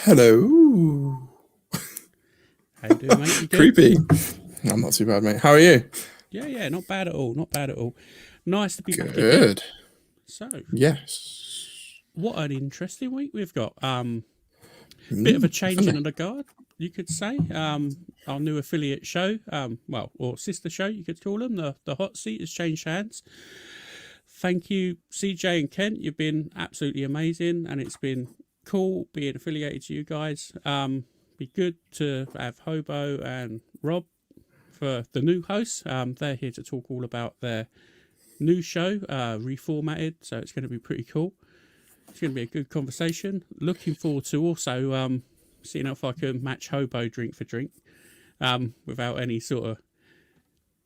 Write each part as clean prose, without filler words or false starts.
Hello. How you doing, mate? You good? Creepy. I'm not too bad, mate. How are you? Yeah, not bad at all. Not bad at all. Nice to be back again. Good. So, Yes. what an interesting week we've got. Bit of a change in the guard, you could say. Our new affiliate show, or sister show, you could call them, the Hot Seat, has changed hands. Thank you, CJ and Kent. You've been absolutely amazing, and it's been cool being affiliated to you guys. Be good to have Hobo and Rob for the new hosts. They're here to talk all about their new show, reformatted, so it's going to be pretty cool. It's going to be a good conversation. Looking forward to also seeing if I can match Hobo drink for drink without any sort of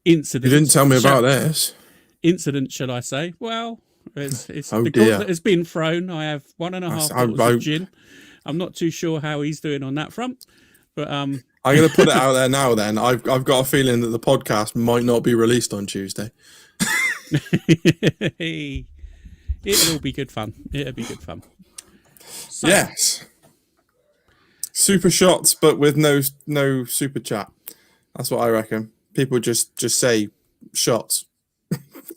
incident. You didn't tell me about this. Incident, shall I say? Well, it's Oh, the dear. gauntlet has been thrown. I have 1.5 bottles of gin. I'm not too sure how he's doing on that front, but I'm going to put it out there now. Then I've got a feeling that the podcast might not be released on Tuesday. It'll be good fun. It'll be good fun. So, yes. Super shots, but with no super chat. That's what I reckon. People just say shots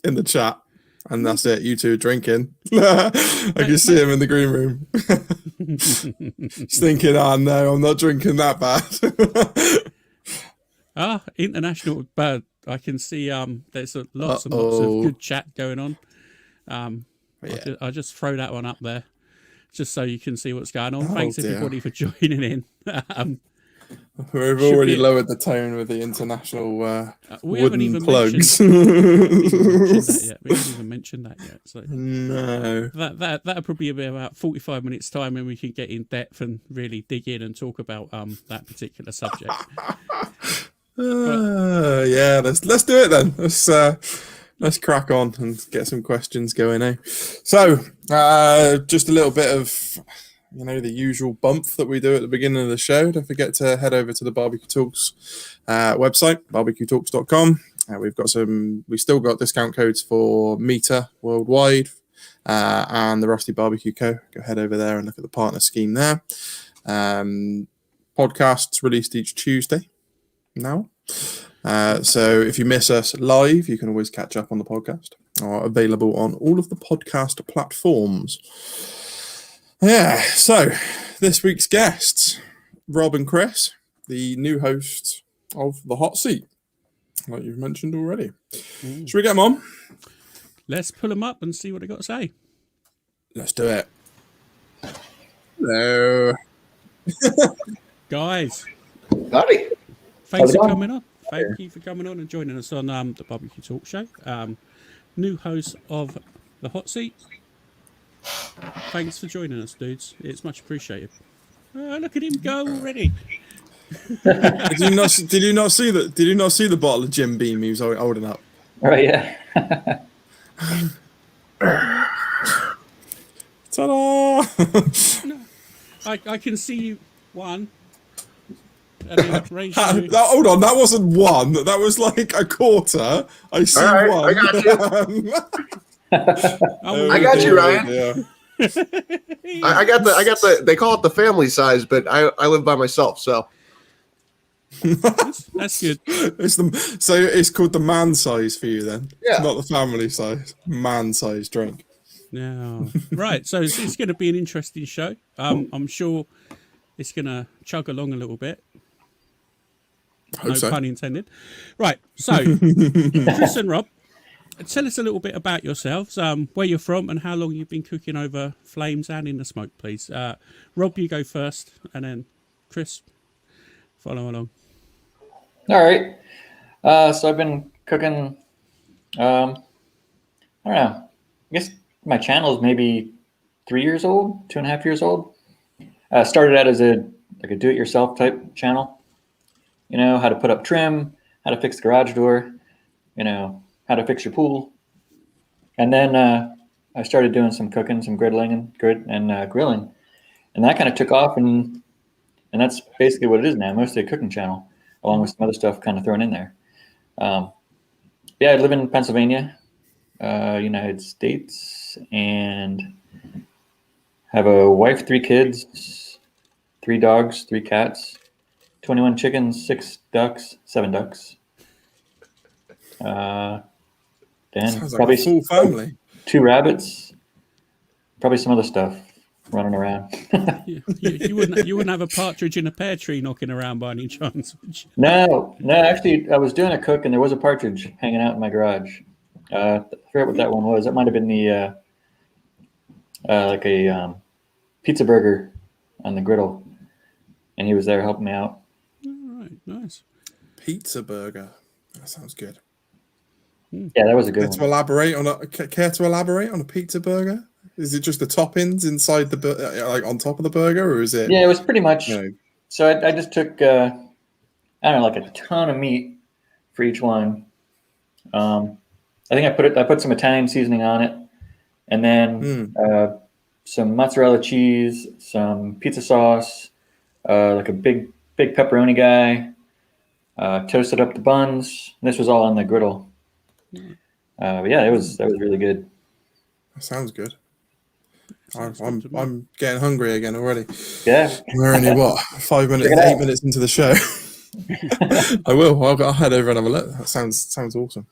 in the chat, and that's it. You two are drinking. I can see him in the green room. Just thinking, oh no, I'm not drinking that bad. International bad. I can see there's lots and lots of good chat going on. I just throw that one up there just so you can see what's going on. Thanks everybody for joining in. We've already lowered the tone with the international we haven't even plugs. We haven't even mentioned that yet. So no, that'll probably be about 45 minutes time when we can get in depth and really dig in and talk about that particular subject. Yeah, let's do it then. Let's crack on and get some questions going now. So, just a little bit of, the usual bump that we do at the beginning of the show. Don't forget to head over to the BBQ Talks website, bbqtalks.com. We still got discount codes for Meter worldwide and the Rusty Barbecue Co. Go head over there and look at the partner scheme there. Podcasts released each Tuesday now. So if you miss us live, you can always catch up on the podcast, or available on all of the podcast platforms. Yeah, so this week's guests, Rob and Kris, the new hosts of The Hot Seat, like you've mentioned already. Should we get them on? Let's pull them up and see what they got to say. Let's do it. Hello. Guys. Howdy. Thanks for coming on. Thank you for coming on and joining us on the BBQ Talk Show. New host of The Hot Seat. Thanks for joining us, dudes. It's much appreciated. Look at him go already. Did you not see that? Did you not see the bottle of Jim Beam he was holding up? Oh yeah. Ta-da! No, I can see you one. And then hold on, that wasn't one. That was like a quarter. I see right, one. I got you. I got you, Ryan. Yeah. I got the. They call it the family size, but I live by myself, so that's good. So it's called the man size for you then. Yeah. It's not the family size. Man size drink. No. Right. So it's going to be an interesting show. I'm sure it's going to chug along a little bit. No pun intended. Right. So Kris and Rob, tell us a little bit about yourselves, where you're from, and how long you've been cooking over flames and in the smoke, please. Rob, you go first, and then Kris, follow along. all right. So I've been cooking. I don't know. I guess my channel is maybe 3 years old, 2.5 years old. Started out as a do-it-yourself type channel. How to put up trim, how to fix the garage door, how to fix your pool. And then I started doing some cooking, some grilling, and that kind of took off, and that's basically what it is now, mostly a cooking channel, along with some other stuff kind of thrown in there. I live in Pennsylvania, United States, and have a wife, 3 kids, 3 dogs, 3 cats, 21 chickens, 6 ducks, 7 ducks. Then Sounds like probably a full family. 2 rabbits, probably some other stuff running around. You wouldn't have a partridge in a pear tree knocking around by any chance, would you? No, actually, I was doing a cook and there was a partridge hanging out in my garage. I forget what that one was. That might have been the like a pizza burger on the griddle, and he was there helping me out. All right, nice. Pizza burger. That sounds good. Yeah, that was a good one. Care to elaborate on a pizza burger? Is it just the toppings inside the like on top of the burger, or is it? Yeah, it was pretty much. You know, So I just took I don't know, like a ton of meat for each one. I think I put some Italian seasoning on it, and then some mozzarella cheese, some pizza sauce, like a big pepperoni guy. Toasted up the buns. This was all on the griddle. But yeah, that was really good. that sounds good. I'm getting hungry again already. Yeah. We're only 8 minutes into the show. I will. I'll head over and have a look. That sounds awesome.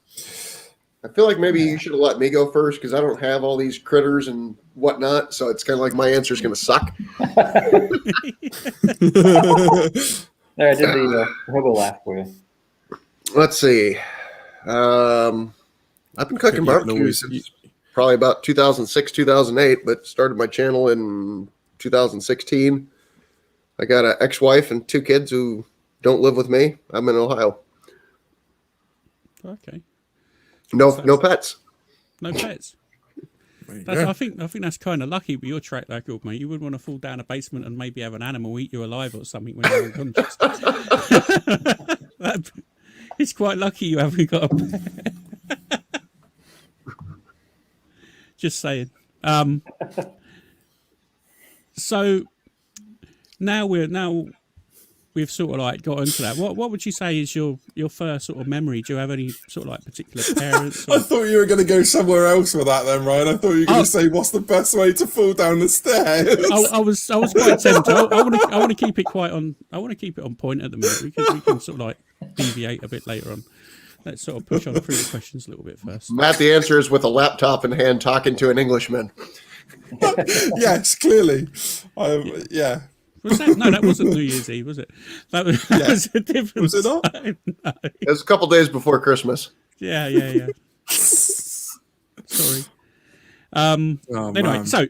I feel like maybe you should have let me go first because I don't have all these critters and whatnot. So it's kind of like my answer is going to suck. There, I did the hobo laugh for you. Let's see. I've been cooking barbecue since probably about 2006, 2008, but started my channel in 2016. I got an ex-wife and 2 kids who don't live with me. I'm in Ohio. Okay. No pets. No pets. Yeah. I think that's kind of lucky with your track record, mate. You wouldn't want to fall down a basement and maybe have an animal eat you alive or something when you're unconscious. It's quite lucky you haven't got a pet. Just saying. So now we've sort of like got into that. What would you say is your first sort of memory? Do you have any sort of like particular parents? I thought you were going to go somewhere else with that, then, Ryan. I thought you were going to say, "What's the best way to fall down the stairs?" I was quite tempted. I want to keep it quite on. I want to keep it on point at the minute. We can sort of like deviate a bit later on. Let's sort of push on through the questions a little bit first. Matt, the answer is with a laptop in hand talking to an Englishman. Yes, clearly. Yeah. Was that? No, that wasn't New Year's Eve, was it? That was a different. Was it not? time. No. It was a couple days before Christmas. Yeah. Sorry. Anyway, man. so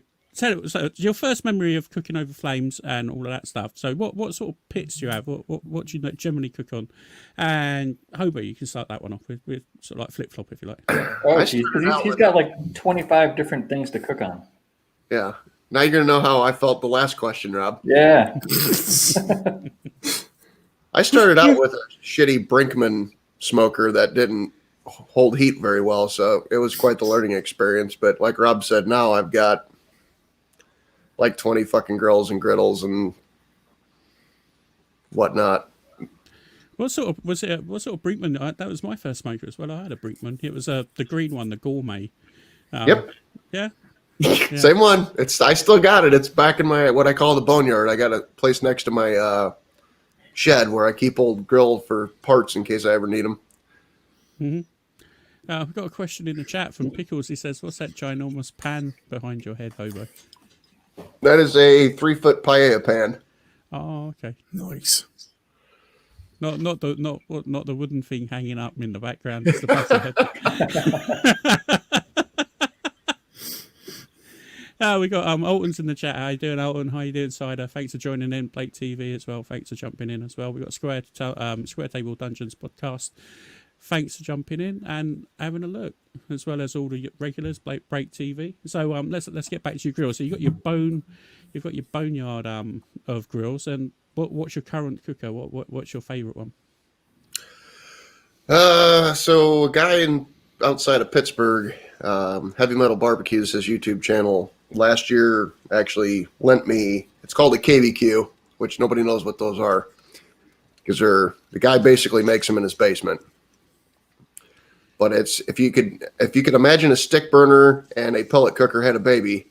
your first memory of cooking over flames and all of that stuff. So what sort of pits do you have? What do you generally cook on? And Hobo, you can start that one off with sort of like flip flop if you like. Oh, geez, 'cause he's got like 25 different things to cook on. Yeah. Now you're going to know how I felt the last question, Rob. Yeah. I started out with a shitty Brinkman smoker that didn't hold heat very well, so it was quite the learning experience. But like Rob said, now I've got like 20 fucking grills and griddles and whatnot. What sort of Brinkman? That was my first smoker as well. I had a Brinkman. It was the green one, the gourmet. Yep. Yeah. Same one. I still got it. It's back in my what I call the boneyard. I got a place next to my shed where I keep old grill for parts in case I ever need them. Mm-hmm. I've got a question in the chat from Pickles. He says, "What's that ginormous pan behind your head, Hobo?" That is a 3-foot paella pan. Oh, okay. Nice. Not the wooden thing hanging up in the background. It's the back of the head. We got Alton's in the chat. How you doing, Alton? How you doing, Cider? Thanks for joining in. Blake TV as well. Thanks for jumping in as well. We got Square Table Dungeons podcast. Thanks for jumping in and having a look, as well as all the regulars. Break TV. So let's get back to your grills. So you've got your boneyard of grills. And what's your current cooker? What's your favourite one? So a guy outside of Pittsburgh, Heavy Metal Barbecues, his YouTube channel, last year actually lent me, it's called a KBQ, which nobody knows what those are, because the guy basically makes them in his basement. But it's if you could imagine a stick burner and a pellet cooker had a baby.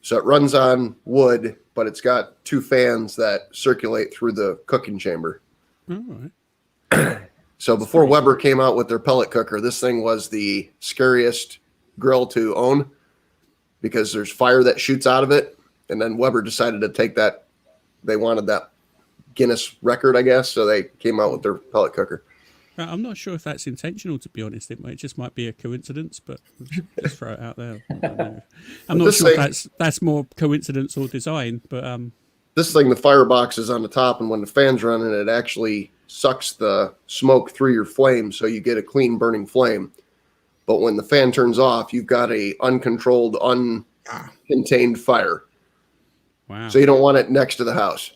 So it runs on wood but it's got 2 fans that circulate through the cooking chamber. All right. So before Weber came out with their pellet cooker, this thing was the scariest grill to own because there's fire that shoots out of it. And then Weber decided to take that. They wanted that Guinness record, I guess. So they came out with their pellet cooker. I'm not sure if that's intentional, to be honest. It just might be a coincidence, but just throw it out there. I don't know. I'm not sure if that's more coincidence or design, but this thing, the firebox is on the top, and when the fan's running, it actually sucks the smoke through your flame, so you get a clean burning flame. But when the fan turns off, you've got a uncontrolled, uncontained fire. Wow. So you don't want it next to the house.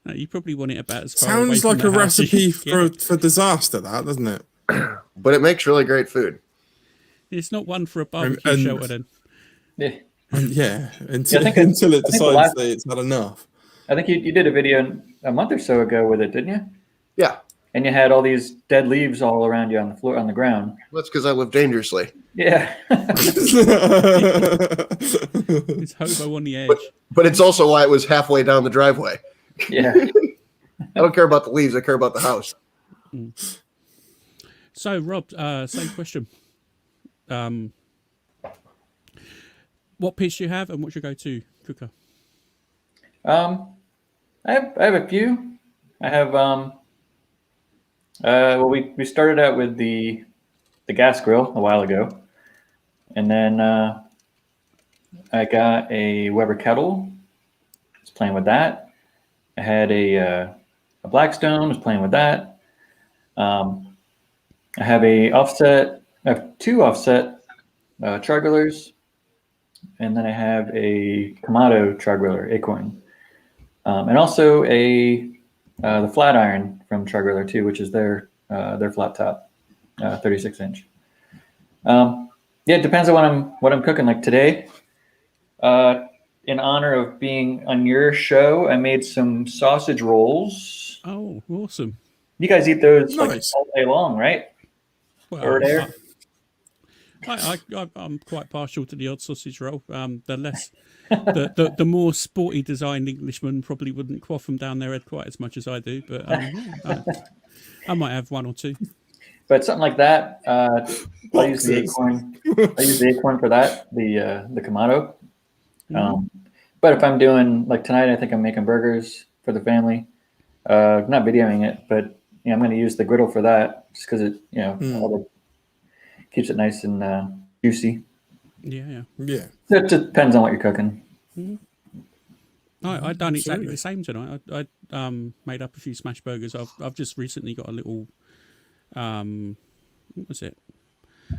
No, you probably want it about as far away Sounds from like the a house as you recipe can get. for disaster, that, doesn't it? But it makes really great food. It's not one for a barbecue And- shelter, then. Yeah. And until, I think until it I think the decides last- that it's had enough. I think you did a video a month or so ago with it, didn't you? Yeah, And you had all these dead leaves all around you on the floor, on the ground. that's because I live dangerously. Yeah. It's hobo on the edge. But it's also why it was halfway down the driveway. Yeah. I don't care about the leaves. I care about the house. So, Rob, same question. What pitch do you have, and what's your go-to cooker? I have a few. I have well, we started out with the gas grill a while ago, and then I got a Weber kettle. Was playing with that. I had a Blackstone. Was playing with that. I have I have 2 offset tri-grillers, and then I have a Kamado tri-griller Acorn, and also the flat iron from tri-griller too, which is their flat top, 36-inch. Yeah, it depends on what I'm cooking. Like today, in honor of being on your show, I made some sausage rolls. Oh, awesome. You guys eat those like Nice. all day long, right? Well, Or there? I'm quite partial to the odd sausage roll. The more sporty designed Englishman probably wouldn't quaff them down their head quite as much as I do, but I might have 1 or 2. But something like that, I use the Acorn. I use the Acorn for that, the Kamado. But if I'm doing like tonight, I think I'm making burgers for the family. Not videoing it, but I'm going to use the griddle for that, just because it keeps it nice and juicy. Yeah. Yeah. So it just depends on what you're cooking. I done exactly the same tonight. I made up a few smash burgers. I've just recently got a little what was it?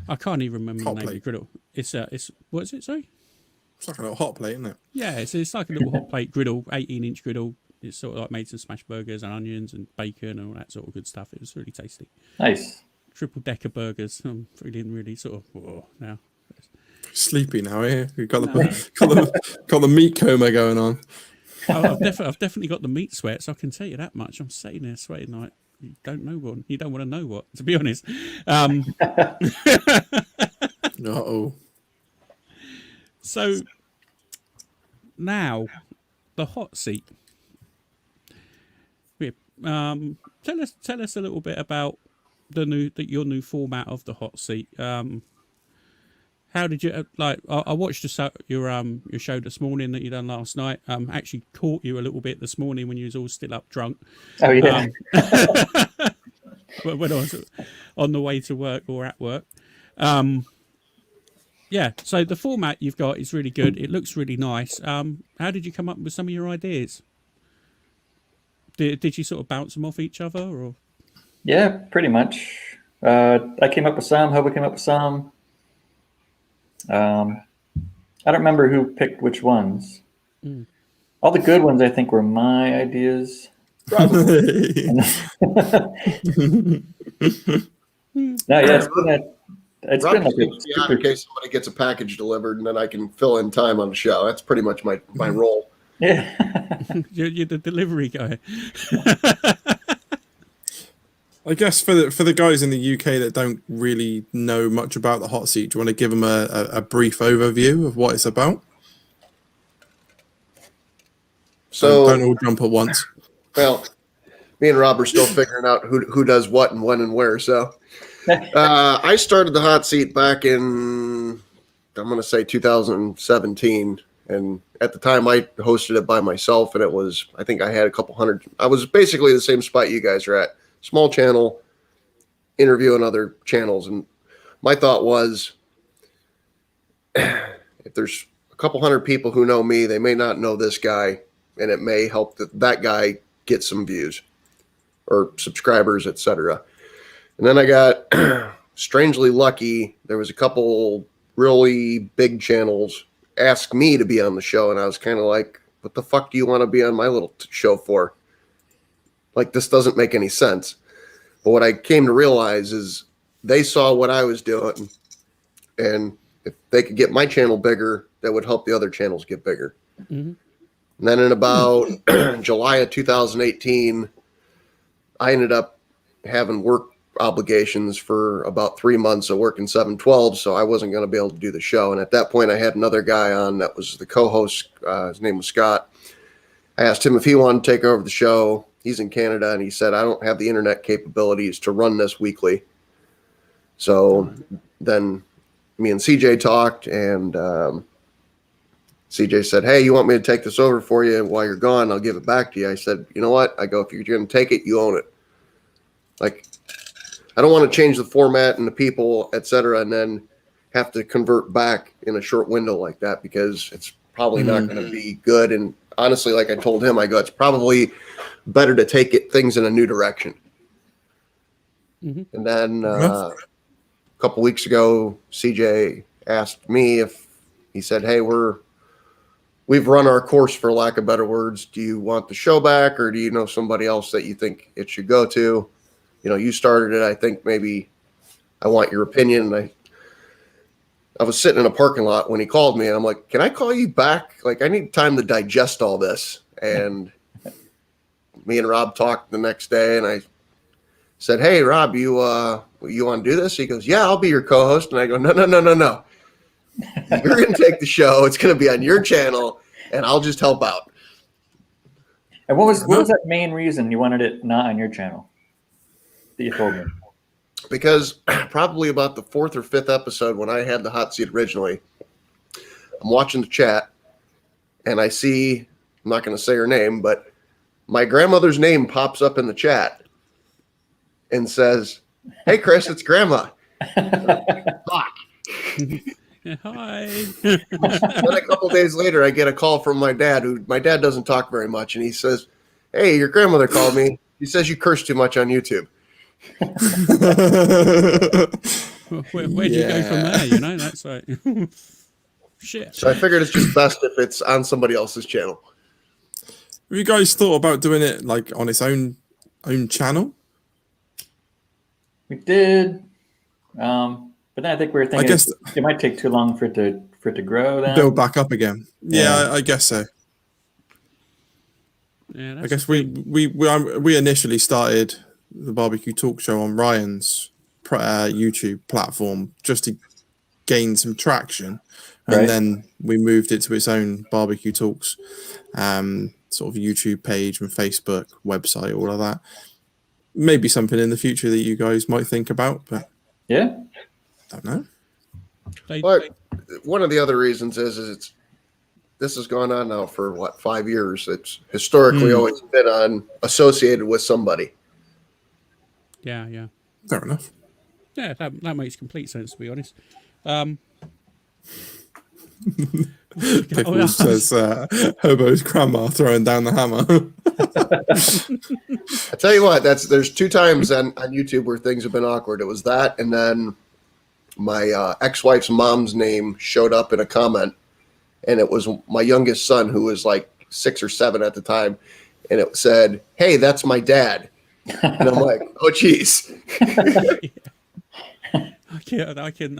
I can't even remember Hot the name of the plate. griddle. It's what is it? Sorry. It's like a little hot plate, isn't it? Yeah, it's like a little hot plate griddle, 18-inch griddle. It's sort of like made some smash burgers and onions and bacon and all that sort of good stuff. It was really tasty. Nice. Triple decker burgers. I'm feeling really sort of now. Sleepy now, eh? We've got the meat coma going on. I've definitely got the meat sweats. I can tell you that much. I'm sitting there sweating like you don't want to know what. To be honest. Uh-oh. So now the hot seat. Tell us a little bit about your new format of the hot seat. How did you like? I watched your show this morning that you done last night. Actually caught you a little bit this morning when you was all still up drunk. Oh yeah. When I was on the way to work or at work. Yeah. So the format you've got is really good. It looks really nice. How did you come up with some of your ideas? Did you sort of bounce them off each other, or? Yeah, pretty much. I came up with some. Hobo came up with some. I don't remember who picked which ones. All the good ones, I think, were my ideas. Probably. No, yeah, it's been like a in case somebody gets a package delivered, and then I can fill in time on the show. That's pretty much my role. yeah. You're the delivery guy. I guess for the guys in the UK that don't really know much about the hot seat, do you want to give them a brief overview of what it's about? So don't all jump at once. well, me and Rob are still figuring out who does what and when and where. So I started the hot seat back in, I'm going to say 2017. And at the time I hosted it by myself, and I think I had a couple hundred. I was basically the same spot you guys are at. Small channel, interviewing other channels. And my thought was, if there's a couple hundred people who know me, they may not know this guy, and it may help that guy get some views or subscribers, etc. And then I got strangely lucky. There was a couple really big channels ask me to be on the show, and I was kind of like, what the fuck do you want to be on my little show for? Like, this doesn't make any sense. But what I came to realize is they saw what I was doing, and if they could get my channel bigger, that would help the other channels get bigger. Mm-hmm. And then in about July of 2018, I ended up having work obligations for about 3 months of working 7/12, so I wasn't going to be able to do the show. And at that point, I had another guy on that was the co-host. His name was Scott. I asked him if he wanted to take over the show. He's in Canada, and he said, I don't have the internet capabilities to run this weekly. So then me and CJ talked, and CJ said, hey, you want me to take this over for you while you're gone? I'll give it back to you. I said, you know what? I go, if you're going to take it, you own it. Like, I don't want to change the format and the people, et cetera, and then have to convert back in a short window like that, because it's probably not going to be good. And honestly, like I told him, I go, it's probably better to take things in a new direction. And then a couple weeks ago, CJ asked me if he said, hey, we've run our course, for lack of better words. Do you want the show back, or do you know somebody else that you think it should go to? You know, you started it. I think maybe I want your opinion. And I was sitting in a parking lot when he called me, and I'm like, can I call you back? Like, I need time to digest all this. And me and Rob talked the next day, and I said, hey, Rob, you want to do this? He goes, yeah, I'll be your co-host. And I go, no. You're going to take the show. It's going to be on your channel, and I'll just help out. And what was that main reason you wanted it not on your channel that you told me? Because probably about the 4th or 5th episode, when I had the hot seat originally, I'm watching the chat, and I see, I'm not going to say her name, but my grandmother's name pops up in the chat and says, hey, Kris, it's Grandma. Fuck. Hi. Then a couple days later, I get a call from my dad, my dad doesn't talk very much, and he says, hey, your grandmother called me. He says you curse too much on YouTube. Where'd you go from there? You know, that's like shit. So I figured it's just best if it's on somebody else's channel. Have you guys thought about doing it like on its own channel? We did, but then I think we were thinking it might take too long for it to grow. Then build back up again. Yeah, I guess so. Yeah, I guess we initially started the barbecue talk show on Ryan's YouTube platform just to gain some traction, and then we moved it to its own barbecue talks sort of YouTube page and Facebook website, all of that. Maybe something in the future that you guys might think about, but yeah, don't know. But one of the other reasons is this has gone on now for 5 years. It's historically always been associated with somebody. Yeah. Fair enough. Yeah, that makes complete sense, to be honest. Pickles says Hobo's grandma throwing down the hammer. I tell you what, there's 2 times on YouTube where things have been awkward. It was that, and then my ex-wife's mom's name showed up in a comment, and it was my youngest son, who was like 6 or 7 at the time, and it said, hey, that's my dad. And I'm like, oh, geez. I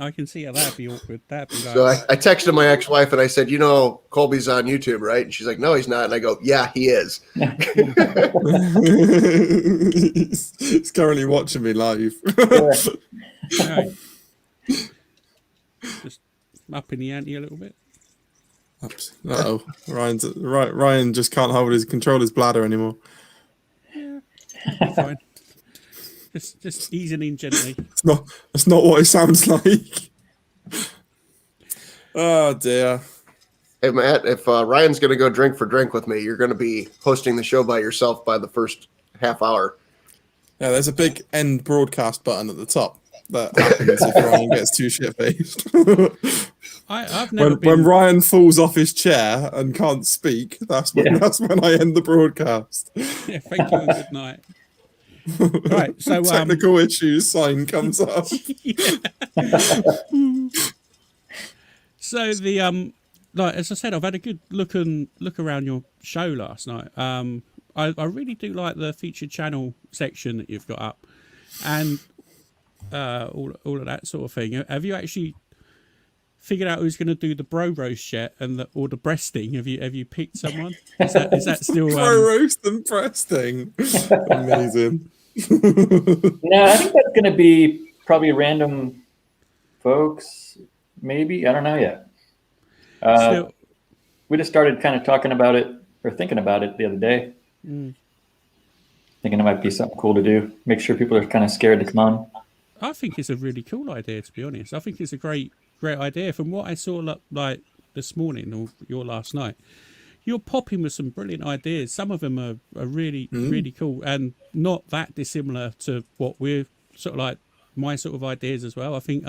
can see how that'd be awkward. That'd be like... So I texted my ex-wife and I said, you know, Colby's on YouTube, right? And she's like, no, he's not. And I go, yeah, he is. He's currently watching me live. Just upping the ante a little bit. Uh-oh. Ryan just can't control his bladder anymore. Yeah, that'll be fine. Just easing in gently. That's not what it sounds like. Oh dear. Hey Matt, if Ryan's going to go drink for drink with me, you're going to be hosting the show by yourself by the first half hour. Yeah, there's a big end broadcast button at the top that happens if Ryan gets too shit-faced. I've never been... When Ryan falls off his chair and can't speak, that's when I end the broadcast. Yeah, thank you and good night. Right, so technical issues sign comes up. So the like as I said, I've had a good look around your show last night. I really do like the featured channel section that you've got up, and all of that sort of thing. Have you actually figured out who's going to do the bro roast yet, or the breasting? Have you picked someone? Is that still bro roast and breasting? Amazing. No, I think that's going to be probably random folks. Maybe, I don't know yet. We just started kind of talking about it or thinking about it the other day. Thinking it might be something cool to do. Make sure people are kind of scared to come on. I think it's a really cool idea, to be honest. I think it's a great idea. From what I saw like this morning or your last night, you're popping with some brilliant ideas. Some of them are really, really cool and not that dissimilar to what we're sort of like my sort of ideas as well. I think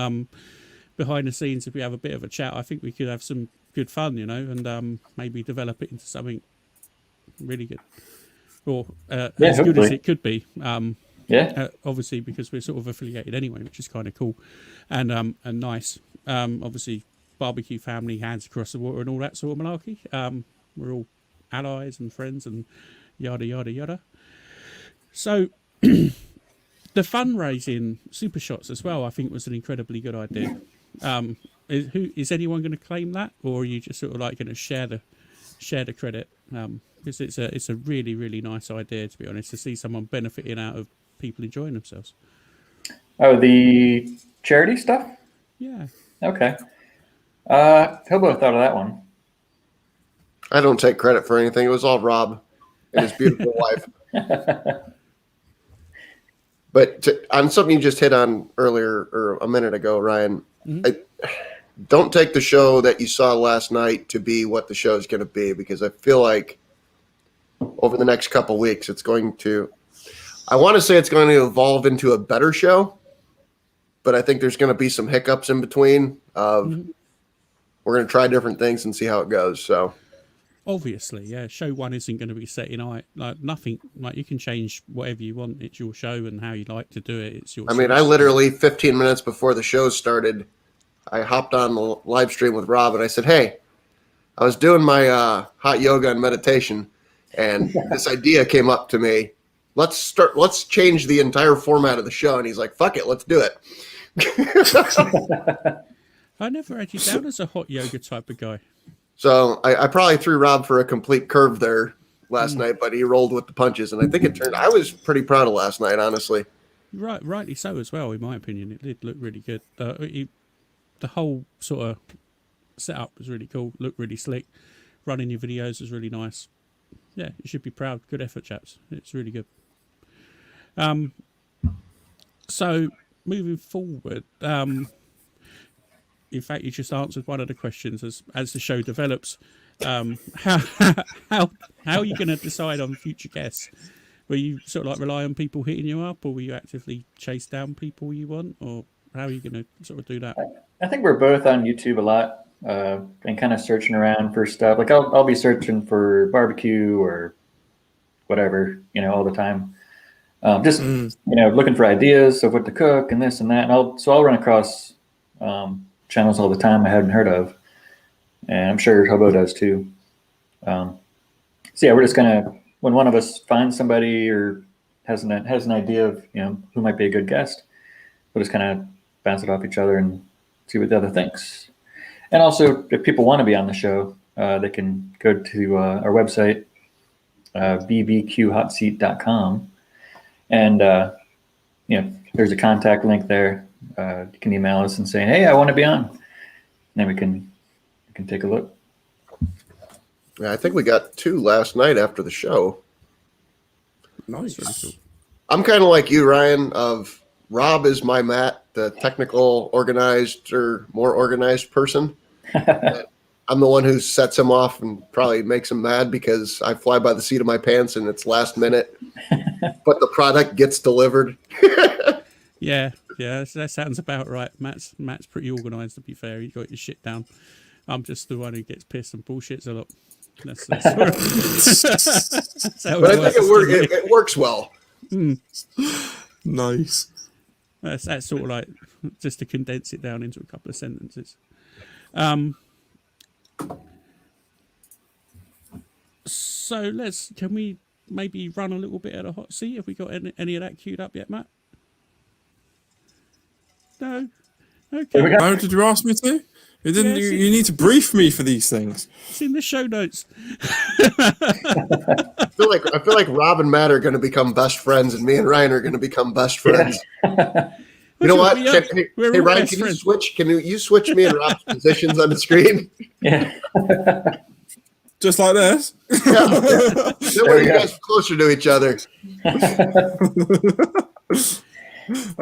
behind the scenes, if we have a bit of a chat, I think we could have some good fun, and maybe develop it into something really good. Or as good as it could be. Obviously, because we're sort of affiliated anyway, which is kind of cool and nice. Obviously, barbecue family, hands across the water and all that sort of malarkey. We're all allies and friends and yada, yada, yada. So the fundraising super shots as well, I think was an incredibly good idea. Is anyone going to claim that, or are you just sort of like going to share the credit? Because it's a really, really nice idea, to be honest, to see someone benefiting out of people enjoying themselves. Oh, the charity stuff? Yeah. Okay. Hobo thought of that one. I don't take credit for anything. It was all Rob and his beautiful wife. But on something you just hit on earlier or a minute ago, Ryan, don't take the show that you saw last night to be what the show is going to be, because I feel like over the next couple of weeks, it's going to evolve into a better show, but I think there's going to be some hiccups in between of we're going to try different things and see how it goes. So obviously, yeah, show one isn't going to be set in like nothing. Like you can change whatever you want. It's your show and how you like to do it. It's your. I mean, I literally 15 minutes before the show started, I hopped on the live stream with Rob and I said, "Hey, I was doing my hot yoga and meditation, and this idea came up to me. Let's change the entire format of the show." And he's like, "Fuck it, let's do it." I never had you down as a hot yoga type of guy. So I probably threw Rob for a complete curve there last night, but he rolled with the punches, and I think I was pretty proud of last night, honestly. Rightly so as well, in my opinion. It did look really good. The whole sort of setup was really cool, looked really slick. Running your videos was really nice. Yeah, you should be proud. Good effort, chaps. It's really good. So moving forward, in fact, you just answered one of the questions as the show develops. How are you going to decide on future guests? Will you sort of like rely on people hitting you up, or will you actively chase down people you want, or how are you going to sort of do that? I think we're both on YouTube a lot and kind of searching around for stuff. Like I'll be searching for barbecue or whatever, all the time. Just looking for ideas of what to cook and this and that. And I'll run across channels all the time I hadn't heard of, and I'm sure Hobo does too. So yeah, we're just gonna, when one of us finds somebody or has an idea of who might be a good guest, we'll just kind of bounce it off each other and see what the other thinks. And also, if people want to be on the show, they can go to our website, bbqhotseat.com, and there's a contact link there. You can email us and say, "Hey, I want to be on," and then we can take a look. Yeah, I think we got 2 last night after the show. Nice. Really cool. I'm kind of like you, Ryan, of Rob is my Matt, the technical organized or more organized person. I'm the one who sets him off and probably makes him mad because I fly by the seat of my pants and it's last minute, but the product gets delivered. Yeah, that sounds about right. Matt's pretty organised, to be fair. He got your shit down. I'm just the one who gets pissed and bullshits a lot. That's how But I think works. it works well. Nice. That's sort of like, just to condense it down into a couple of sentences. So can we maybe run a little bit of the hot seat? Have we got any of that queued up yet, Matt? No? Okay. Oh, did you ask me to? You didn't. Yes, you need to brief me for these things. It's in the show notes. I feel like Rob and Matt are going to become best friends, and me and Ryan are going to be best friends. You know what? Hey Ryan, can you switch? Can you switch me and Rob's positions on the screen? Yeah. Just like this. Yeah. Then we're you guys closer to each other. And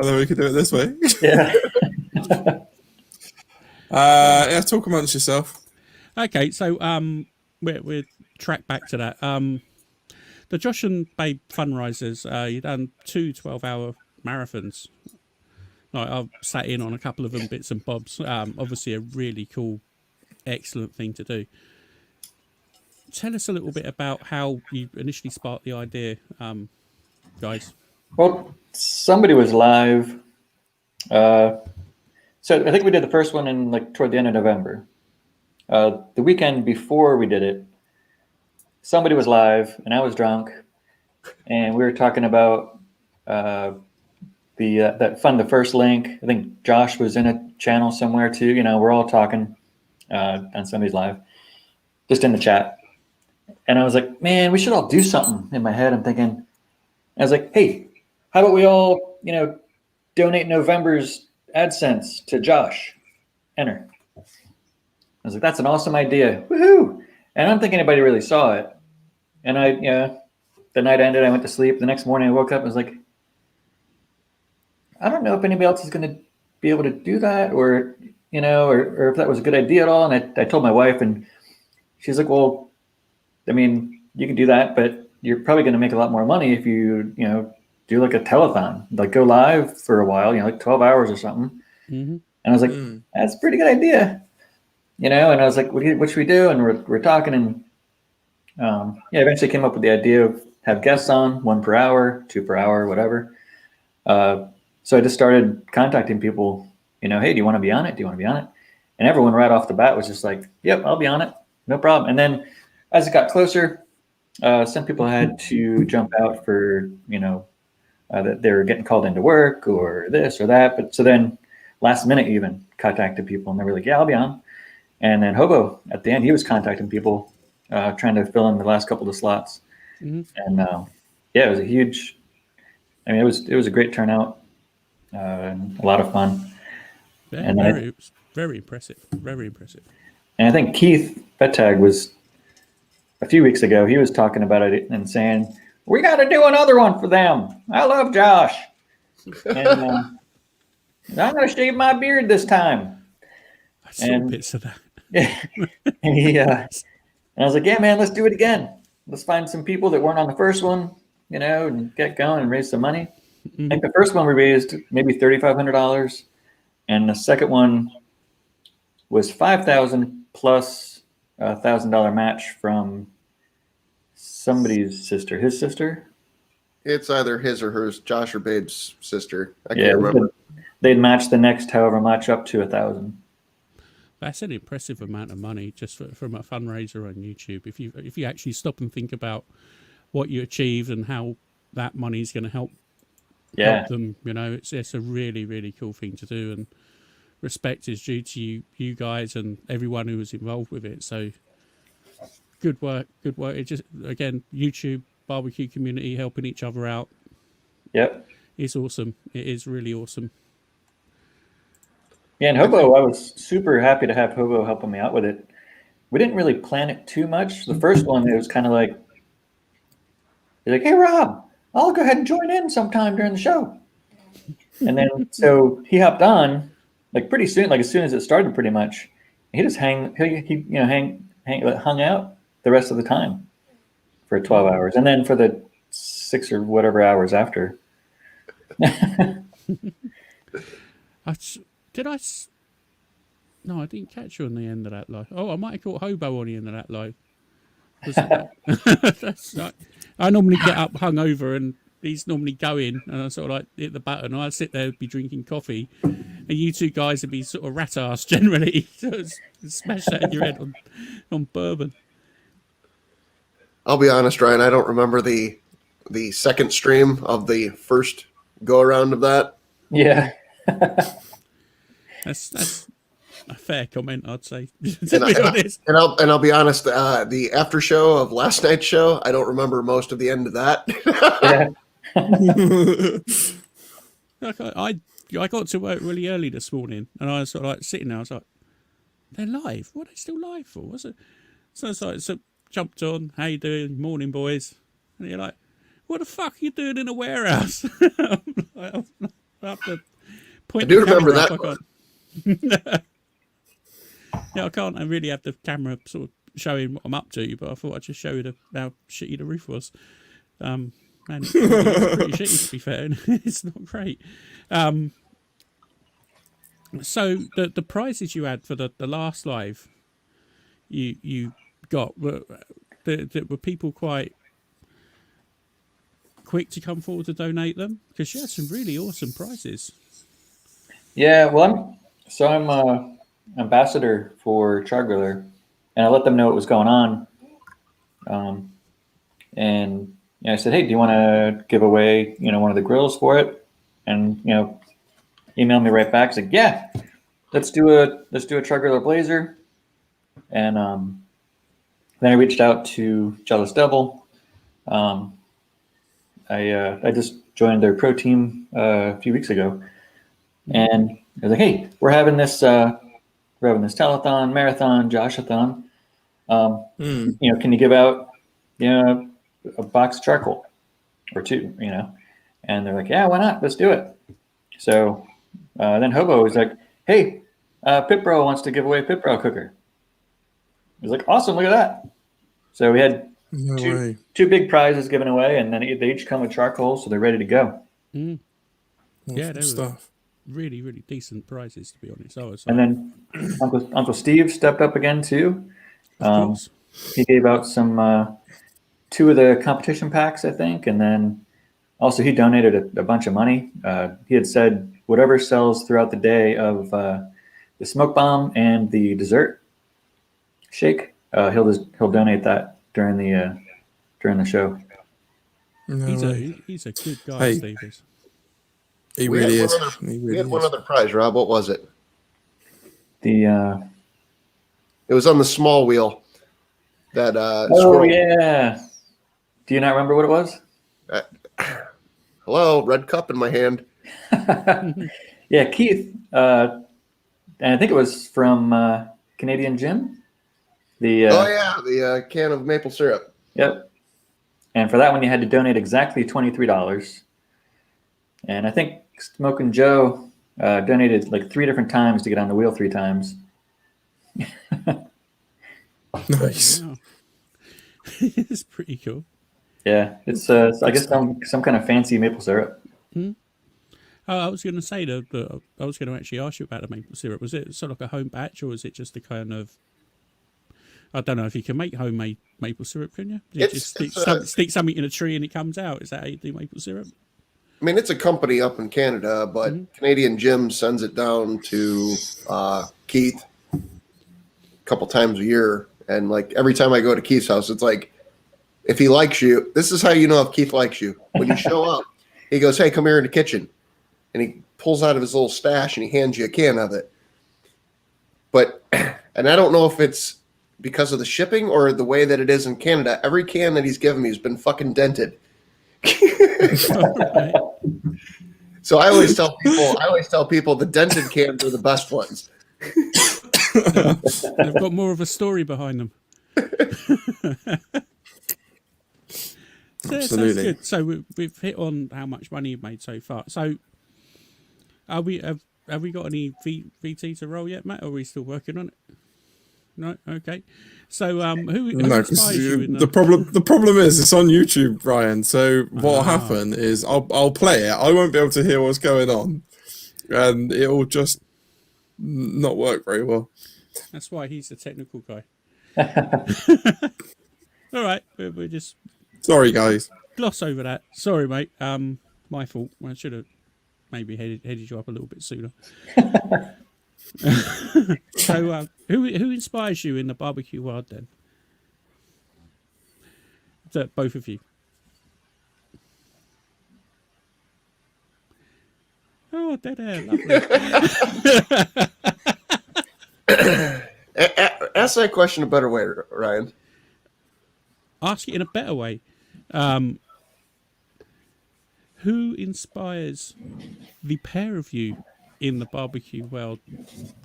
then we could do it this way. Yeah. Yeah, talk amongst yourself. Okay, so we're track back to that. The Josh and Babe fundraisers, you done 2 12-hour marathons. I've sat in on a couple of them, bits and bobs. Obviously a really cool, excellent thing to do. Tell us a little bit about how you initially sparked the idea, guys. Well, somebody was live. So I think we did the first one in toward the end of November. The weekend before we did it, somebody was live and I was drunk, and we were talking about that fund the first link. I think Josh was in a channel somewhere too. You know, we're all talking on somebody's live, just in the chat. And I was like, man, we should all do something. In my head, I'm thinking, I was like, hey, how about we all, donate November's AdSense to Josh? Enter. I was like, that's an awesome idea. Woohoo! And I don't think anybody really saw it. And the night ended, I went to sleep. The next morning I woke up, I was like, I don't know if anybody else is going to be able to do that or if that was a good idea at all. And I told my wife, and she's like, well, I mean, you can do that, but you're probably going to make a lot more money if you, do like a telethon, like go live for a while, like 12 hours or something. Mm-hmm. And I was like, that's a pretty good idea, and I was like, what should we do? And we're talking, and eventually came up with the idea of have guests on, 1 per hour, 2 per hour, whatever. So I just started contacting people, hey, do you want to be on it? Do you want to be on it? And everyone right off the bat was just like, yep, I'll be on it. No problem. And then as it got closer, some people had to jump out for, that they were getting called into work or this or that. But so then last minute even contacted people, and they were like, yeah, I'll be on. And then Hobo at the end, he was contacting people, trying to fill in the last couple of slots. Mm-hmm. And it was a huge, it was a great turnout, and a lot of fun. Yeah, and very impressive. Very impressive. And I think Keith Bettag was a few weeks ago, he was talking about it and saying, we got to do another one for them. I love Josh. And I'm going to shave my beard this time. I saw bits of that. And I was like, yeah, man, let's do it again. Let's find some people that weren't on the first one, and get going and raise some money. Mm-hmm. I think the first one we raised maybe $3,500. And the second one was $5,000 plus $1,000 match from somebody's sister, his sister. It's either his or hers, Josh or Babe's sister. I can't remember. They'd match the next however much up to 1,000. That's an impressive amount of money just from a fundraiser on YouTube. If you actually stop and think about what you achieved and how that money is going to help them, it's a really, really cool thing to do. And respect is due to you guys and everyone who was involved with it. So good work. It just, again, YouTube barbecue community helping each other out. Yep. It's awesome. It is really awesome. Yeah, and Hobo, I was super happy to have Hobo helping me out with it. we didn't really plan it too much. The first one, it was kind of like, they're like, hey, Rob, I'll go ahead and join in sometime during the show. And then, so he hopped on, like pretty soon, like as soon as it started pretty much. He just hung out the rest of the time for 12 hours. And then for the 6 or whatever hours after. No, I didn't catch you on the end of that live. Oh, I might have caught Hobo on the end of that live. That's like, I normally get up hungover and he's normally going and I sort of like hit the button. I'd sit there, be drinking coffee, and you two guys would be sort of rat-ass generally. So smash that in your head on bourbon. I'll be honest, Ryan, I don't remember the second stream of the first go-around of that. Yeah. That's a fair comment, I'd say. And I'll be honest, the after show of last night's show, I don't remember most of the end of that. Yeah. I got to work really early this morning, and I was sort of like sitting there. I was like, "They're live. What are they still live for?" What's it? So it's like, jumped on. How you doing, morning, boys? And you're like, "What the fuck are you doing in a warehouse?" I have to point. I do the remember camera that. up. Yeah, I can't. I really have the camera sort of showing what I'm up to, but I thought I'd just show you how shitty the roof was. And it's pretty shitty, to be fair. It's not great. So the prizes you had for the last live, you got were people quite quick to come forward to donate them? Because you had some really awesome prizes. Yeah, well, I'm ambassador for Chargriller, and I let them know what was going on. And I said, hey, do you want to give away, one of the grills for it? And email me right back. It's like, yeah, let's do a Chargriller Blazer. And then I reached out to Jealous Devil. I just joined their pro team a few weeks ago, and I was like, hey, we're having this telethon, marathon, Joshathon. Can you give out, a box of charcoal or two, And they're like, yeah, why not? Let's do it. So then Hobo was like, hey, Pit Bro wants to give away a Pit Bro cooker. I was like, awesome, look at that. So we had two big prizes given away, and then they each come with charcoal, so they're ready to go. Mm. Yeah, they were stuff. Really, really decent prizes, to be honest. And then Uncle Steve stepped up again too. Of course. He gave out some 2 of the competition packs, I think, and then also he donated a bunch of money. He had said whatever sells throughout the day of the smoke bomb and the dessert shake, he'll donate that during the show. He's a good guy, Steve is. He really is. We had one other prize, Rob. What was it? It was on the small wheel. That scroll. Yeah. Do you not remember what it was? Hello, red cup in my hand. Yeah, Keith. And I think it was from Canadian Jim. The can of maple syrup. Yep. And for that one, you had to donate exactly $23. And I think Smokin' Joe donated like 3 different times to get on the wheel 3 times. Nice. Wow. It's pretty cool. Yeah, it's I guess some kind of fancy maple syrup. I was going to say I was going to actually ask you about the maple syrup. Was it sort of like a home batch, or was it just a kind of? I don't know if you can make homemade maple syrup, can you? You just stick something in a tree and it comes out. Is that how you do maple syrup? I mean, it's a company up in Canada, but Canadian Jim sends it down to Keith a couple times a year. And like every time I go to Keith's house, it's like, if he likes you, this is how you know if Keith likes you. When you show up, he goes, hey, come here in the kitchen. And he pulls out of his little stash and he hands you a can of it. But, and I don't know if it's because of the shipping or the way that it is in Canada, every can that he's given me has been fucking dented. So I always tell people the dented cans are the best ones. They've got more of a story behind them. So, yeah, sounds good. So we've hit on how much money you've made so far. So have we got any VT to roll yet, Matt? Or are we still working on it? No, okay. So who inspires you in the problem is it's on YouTube, Ryan. So what'll happen is I'll play it. I won't be able to hear what's going on, and it'll just not work very well. That's why he's the technical guy. All right, we're just sorry, guys. Gloss over that. Sorry, mate. My fault. I should have maybe headed you up a little bit sooner. So, who inspires you in the barbecue world then? Both of you. Oh, dead air. Lovely. Ask that question a better way, Ryan. Ask it in a better way. Who inspires the pair of you in the barbecue world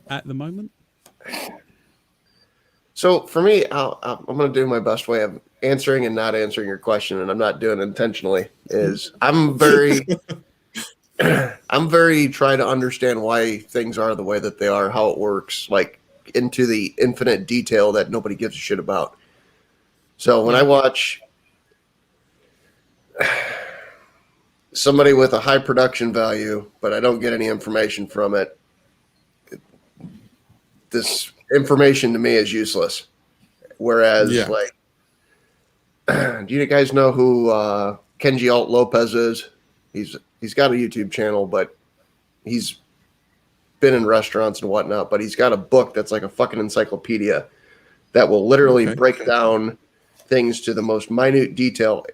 at the moment? So for me, I'm going to do my best way of answering and not answering your question, and I'm not doing it intentionally. I'm very trying to understand why things are the way that they are, how it works, like into the infinite detail that nobody gives a shit about. So when I watch somebody with a high production value, but I don't get any information from it, this information to me is useless. Whereas, like, do you guys know who Kenji Alt Lopez is? He's got a YouTube channel, but he's been in restaurants and whatnot. But he's got a book that's like a fucking encyclopedia that will literally break down things to the most minute detail.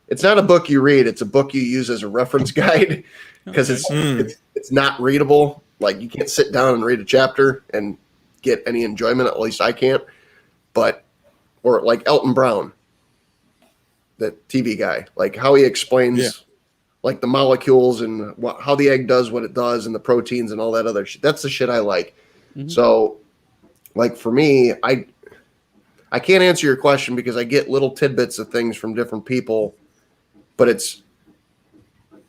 It's not a book you read; it's a book you use as a reference guide because it's not readable. Like, you can't sit down and read a chapter and get any enjoyment. At least I can't. Or like Elton Brown, the TV guy, like how he explains like the molecules and how the egg does what it does and the proteins and all that other shit. That's the shit I like. Mm-hmm. So, like, for me, I can't answer your question because I get little tidbits of things from different people, but it's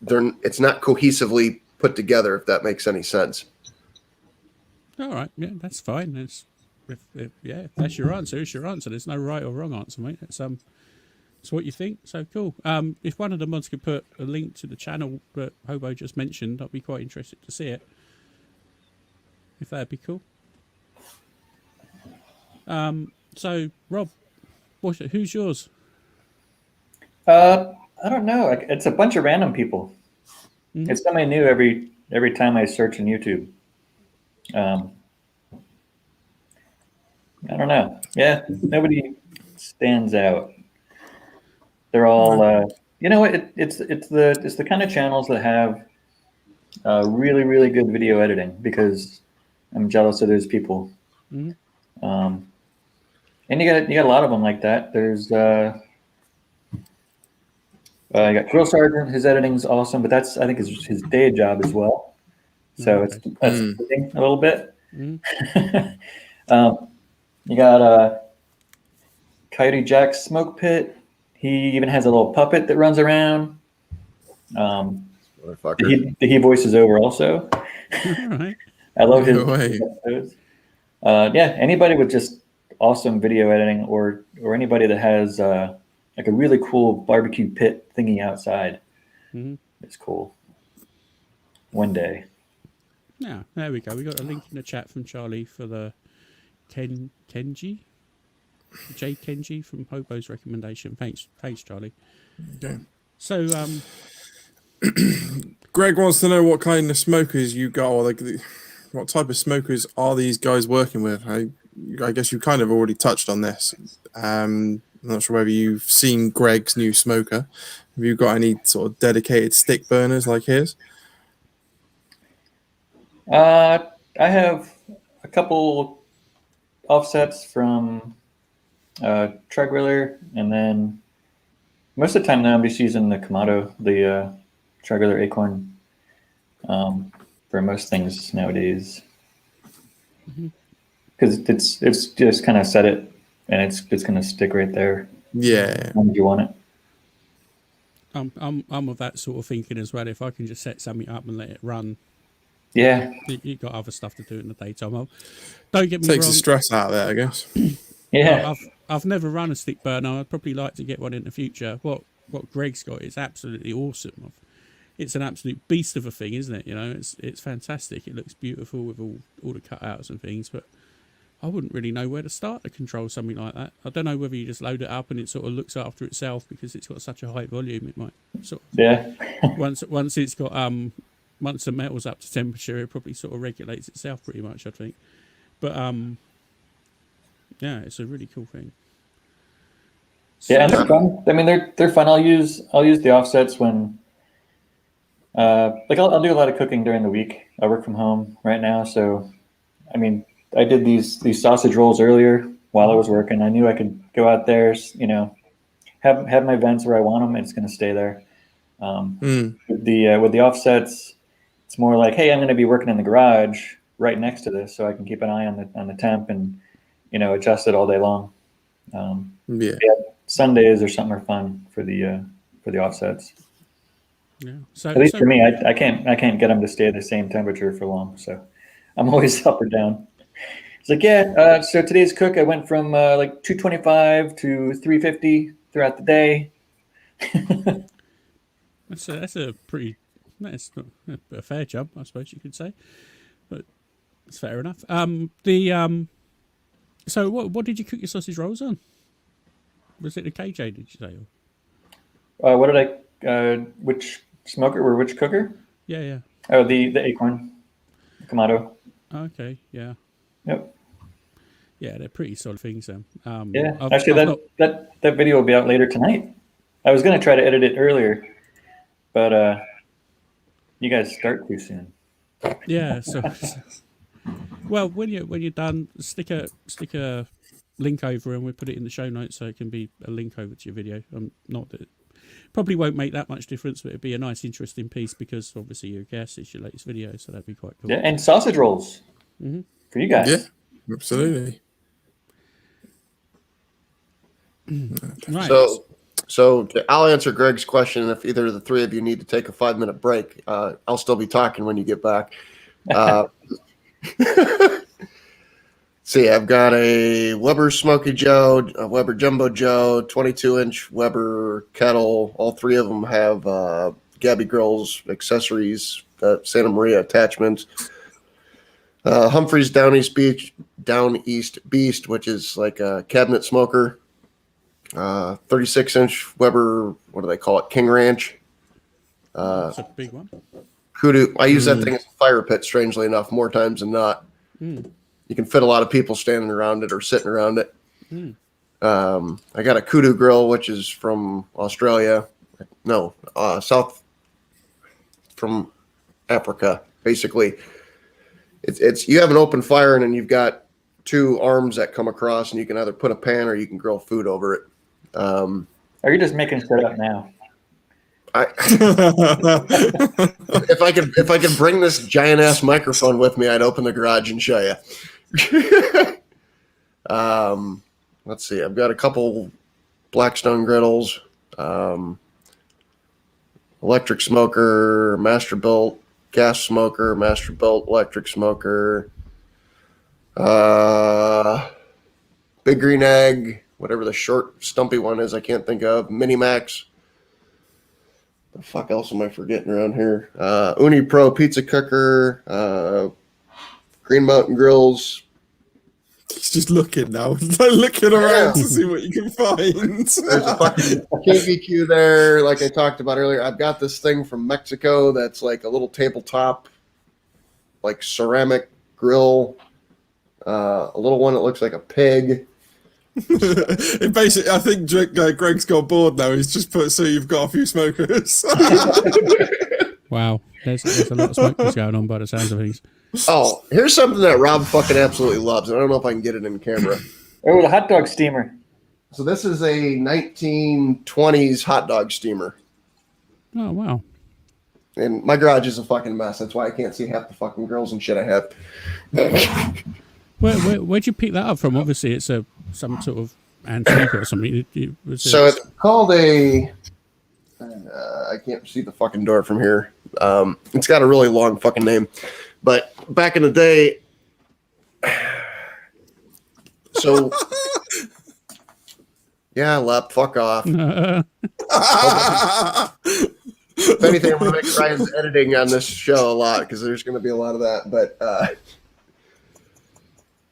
not cohesively put together, if that makes any sense. All right, yeah, that's fine. If that's your answer, it's your answer. There's no right or wrong answer, mate. It's what you think. So cool. If one of the mods could put a link to the channel that Hobo just mentioned, I'd be quite interested to see it. If that'd be cool. So Rob, who's yours? I don't know. It's a bunch of random people. Mm-hmm. It's somebody new every time I search on YouTube. I don't know. Yeah, nobody stands out. They're all, you know what? It's the kind of channels that have really, really good video editing, because I'm jealous of those people. Mm-hmm. And you got a lot of them like that. There's you got Grill Sergeant. His editing's awesome, but I think is his day job as well. So that's a little bit. Mm-hmm. You got Coyote Jack's Smoke Pit. He even has a little puppet that runs around. He voices over also. Right. I love his episodes. Yeah, anybody with just awesome video editing, or anybody that has like a really cool barbecue pit thingy outside. Mm-hmm. It's cool. One day. Yeah, there we go. We got a link in the chat from Charlie for the Kenji from Hobo's recommendation. Thanks, Charlie. Okay. So, Greg wants to know what kind of smokers you got, or like what type of smokers are these guys working with? I guess you kind of already touched on this. I'm not sure whether you've seen Greg's new smoker. Have you got any sort of dedicated stick burners like his? I have a couple offsets from Trigwiller, and then most of the time now I'm just using the Kamado, the Trigwiller Acorn, for most things nowadays. Because because it's just kind of set it, and it's going to stick right there Yeah. when you want it. I'm of that sort of thinking as well. If I can just set something up and let it run, Yeah, you got other stuff to do in the daytime. Don't get me Takes wrong. the stress out of there, I guess. yeah, I've never run a stick burner. I'd probably like to get one in the future. What Greg's got is absolutely awesome. It's an absolute beast of a thing, isn't it? You know, it's fantastic. It looks beautiful with all the cutouts and things, but I wouldn't really know where to start to control something like that. I don't know whether you just load it up and it sort of looks after itself because it's got such a high volume. It might sort of, yeah. once it's got once the metal's up to temperature, it probably sort of regulates itself pretty much, I think. But yeah, it's a really cool thing. Yeah, and they're fun. I mean, they're fun. I'll use the offsets when, like I'll do a lot of cooking during the week. I work from home right now, so I mean, I did these sausage rolls earlier while I was working. I knew I could go out there, you know, have my vents where I want them, and it's going to stay there. With the offsets, it's more like, hey, I'm going to be working in the garage right next to this, so I can keep an eye on the temp and, you know, adjust it all day long. Yeah. Sundays or something are fun for the offsets. Yeah. So At least for me, I can't get them to stay at the same temperature for long, so I'm always up or down. It's like, yeah. So today's cook, I went from like 225 to 350 throughout the day. That's a pretty a fair jump, I suppose you could say, but it's fair enough. So what did you cook your sausage rolls on? Was it a KJ? Did you say? What did I? Which smoker or which cooker? Yeah. Oh, the Acorn Kamado. Okay. Yeah. Yep. Yeah, they're pretty solid things. Then. Yeah. I've Actually, that video will be out later tonight. I was going to try to edit it earlier, but you guys start too soon. Yeah. So, well, when you're done, stick a link over and we'll put it in the show notes so it can be a link over to your video. Not that it probably won't make that much difference, but it'd be a nice, interesting piece because obviously your guest is your latest video, so that'd be quite cool. Yeah, and sausage rolls for you guys. Yeah, absolutely. Right. So I'll answer Greg's question. If either of the three of you need to take a 5-minute break, I'll still be talking when you get back. See, I've got a Weber Smoky Joe, a Weber Jumbo Joe, 22-inch Weber kettle. All three of them have Gabby Grills accessories, Santa Maria attachments. Humphrey's Down East Beast, which is like a cabinet smoker. 36-inch Weber, what do they call it? King Ranch. That's a big one. Kudu. I use that thing as a fire pit, strangely enough, more times than not. You can fit a lot of people standing around it or sitting around it. I got a Kudu grill, which is from Australia. No, south from Africa, basically. It's you have an open fire and then you've got two arms that come across and you can either put a pan or you can grill food over it. Are you just making shit up now? If I could bring this giant ass microphone with me, I'd open the garage and show you. Let's see. I've got a couple Blackstone griddles, electric smoker, Masterbuilt gas smoker, Masterbuilt electric smoker, Big Green Egg, whatever the short stumpy one is, I can't think of. Minimax. The fuck else am I forgetting around here? Uni Pro pizza cooker, Green Mountain grills. He's just looking now, looking around to see what you can find. There's a fucking KBQ there, like I talked about earlier. I've got this thing from Mexico that's like a little tabletop, like ceramic grill. A little one that looks like a pig. It basically, I think Greg's got bored now. He's just put, so you've got a few smokers. Wow, there's a lot of smokers going on by the sounds of things. Oh, here's something that Rob fucking absolutely loves. I don't know if I can get it in camera. Oh, the hot dog steamer. So this is a 1920s hot dog steamer. Oh, wow. And my garage is a fucking mess. That's why I can't see half the fucking grills and shit I have. Where'd you pick that up from? Obviously, it's some sort of antique or something. So it's called a. I can't see the fucking door from here. It's got a really long fucking name, but back in the day. So. Yeah, Lep, fuck off. If anything, I'm going to make Ryan's editing on this show a lot because there's going to be a lot of that. But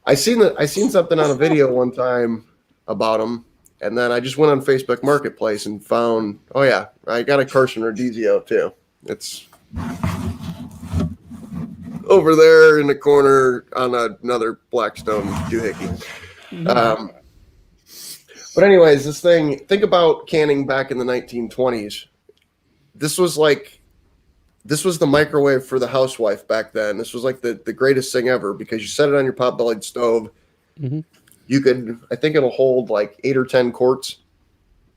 I seen something on a video one time about them, and then I just went on Facebook Marketplace and found, oh yeah, I got a Carson Rodizio too. It's over there in the corner on another Blackstone doohickey. But anyways, this thing, think about canning back in the 1920s. This was the microwave for the housewife back then. This was like the greatest thing ever because you set it on your pot-bellied stove. Mm-hmm. You could, I think it'll hold like 8 or 10 quarts.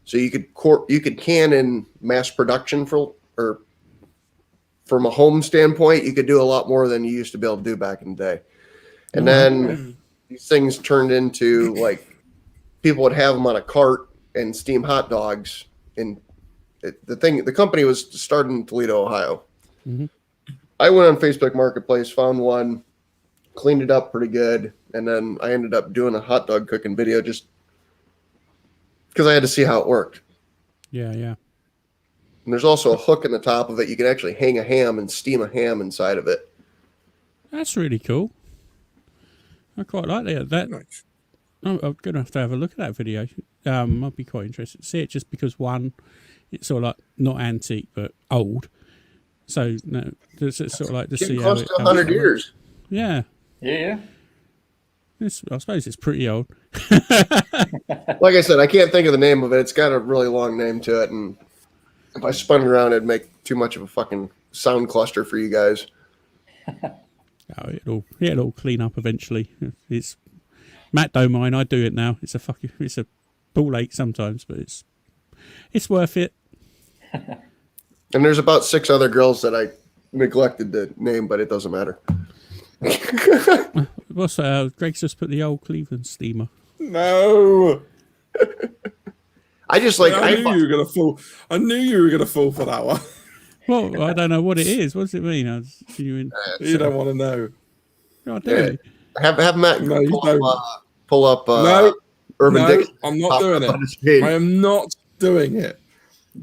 So you could can in mass production or from a home standpoint, you could do a lot more than you used to be able to do back in the day. And then these things turned into like, people would have them on a cart and steam hot dogs. And the company was started in Toledo, Ohio. Mm-hmm. I went on Facebook Marketplace, found one, cleaned it up pretty good, and then I ended up doing a hot dog cooking video just because I had to see how it worked. Yeah. And there's also a hook in the top of it. You can actually hang a ham and steam a ham inside of it. That's really cool. I quite like that. Nice. I'm going to have a look at that video. I'd be quite interested to see it just because, one, it's sort of like not antique but old. So, no, it's sort of like to see how it... 100 years. Yeah. Yeah. I suppose it's pretty old. Like I said, I can't think of the name of it. It's got a really long name to it, and if I spun it around, it'd make too much of a fucking sound cluster for you guys. Oh, it'll clean up eventually. It's... Matt don't mind. I do it now. It's a ball ache sometimes, but it's worth it. And there's about 6 other girls that I neglected to name, but it doesn't matter. What's Greg's just put the old Cleveland steamer. No. I just like. I knew you were gonna fall. I knew you were gonna fall for that one. Well, I don't know what it is. What does it mean? You don't want to know. I do. Have Matt pull up Urban Dictionary. I'm not doing it. I am not doing it.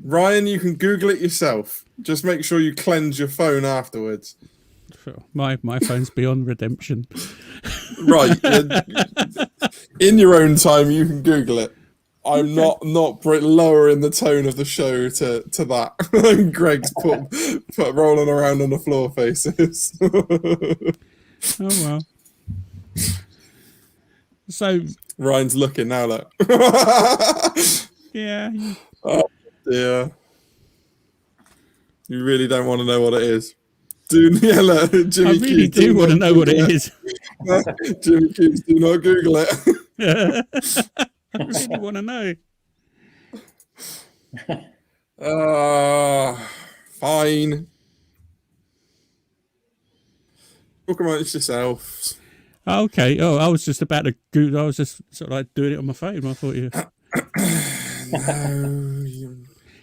Ryan, you can Google it yourself. Just make sure you cleanse your phone afterwards. My phone's beyond redemption. Right. In your own time, you can Google it. I'm not lowering the tone of the show to that. Greg's put rolling around on the floor faces. Oh, well. So Ryan's looking now, look. Yeah. Oh dear. You really don't want to know what it is. Dude, yeah, look, Jimmy I really do want to know what it is. Jimmy Cubes, do not Google it. I really want to know. Fine. Talk amongst yourselves. Okay. Oh, I was just about to Google. I was just sort of like doing it on my phone. I thought No.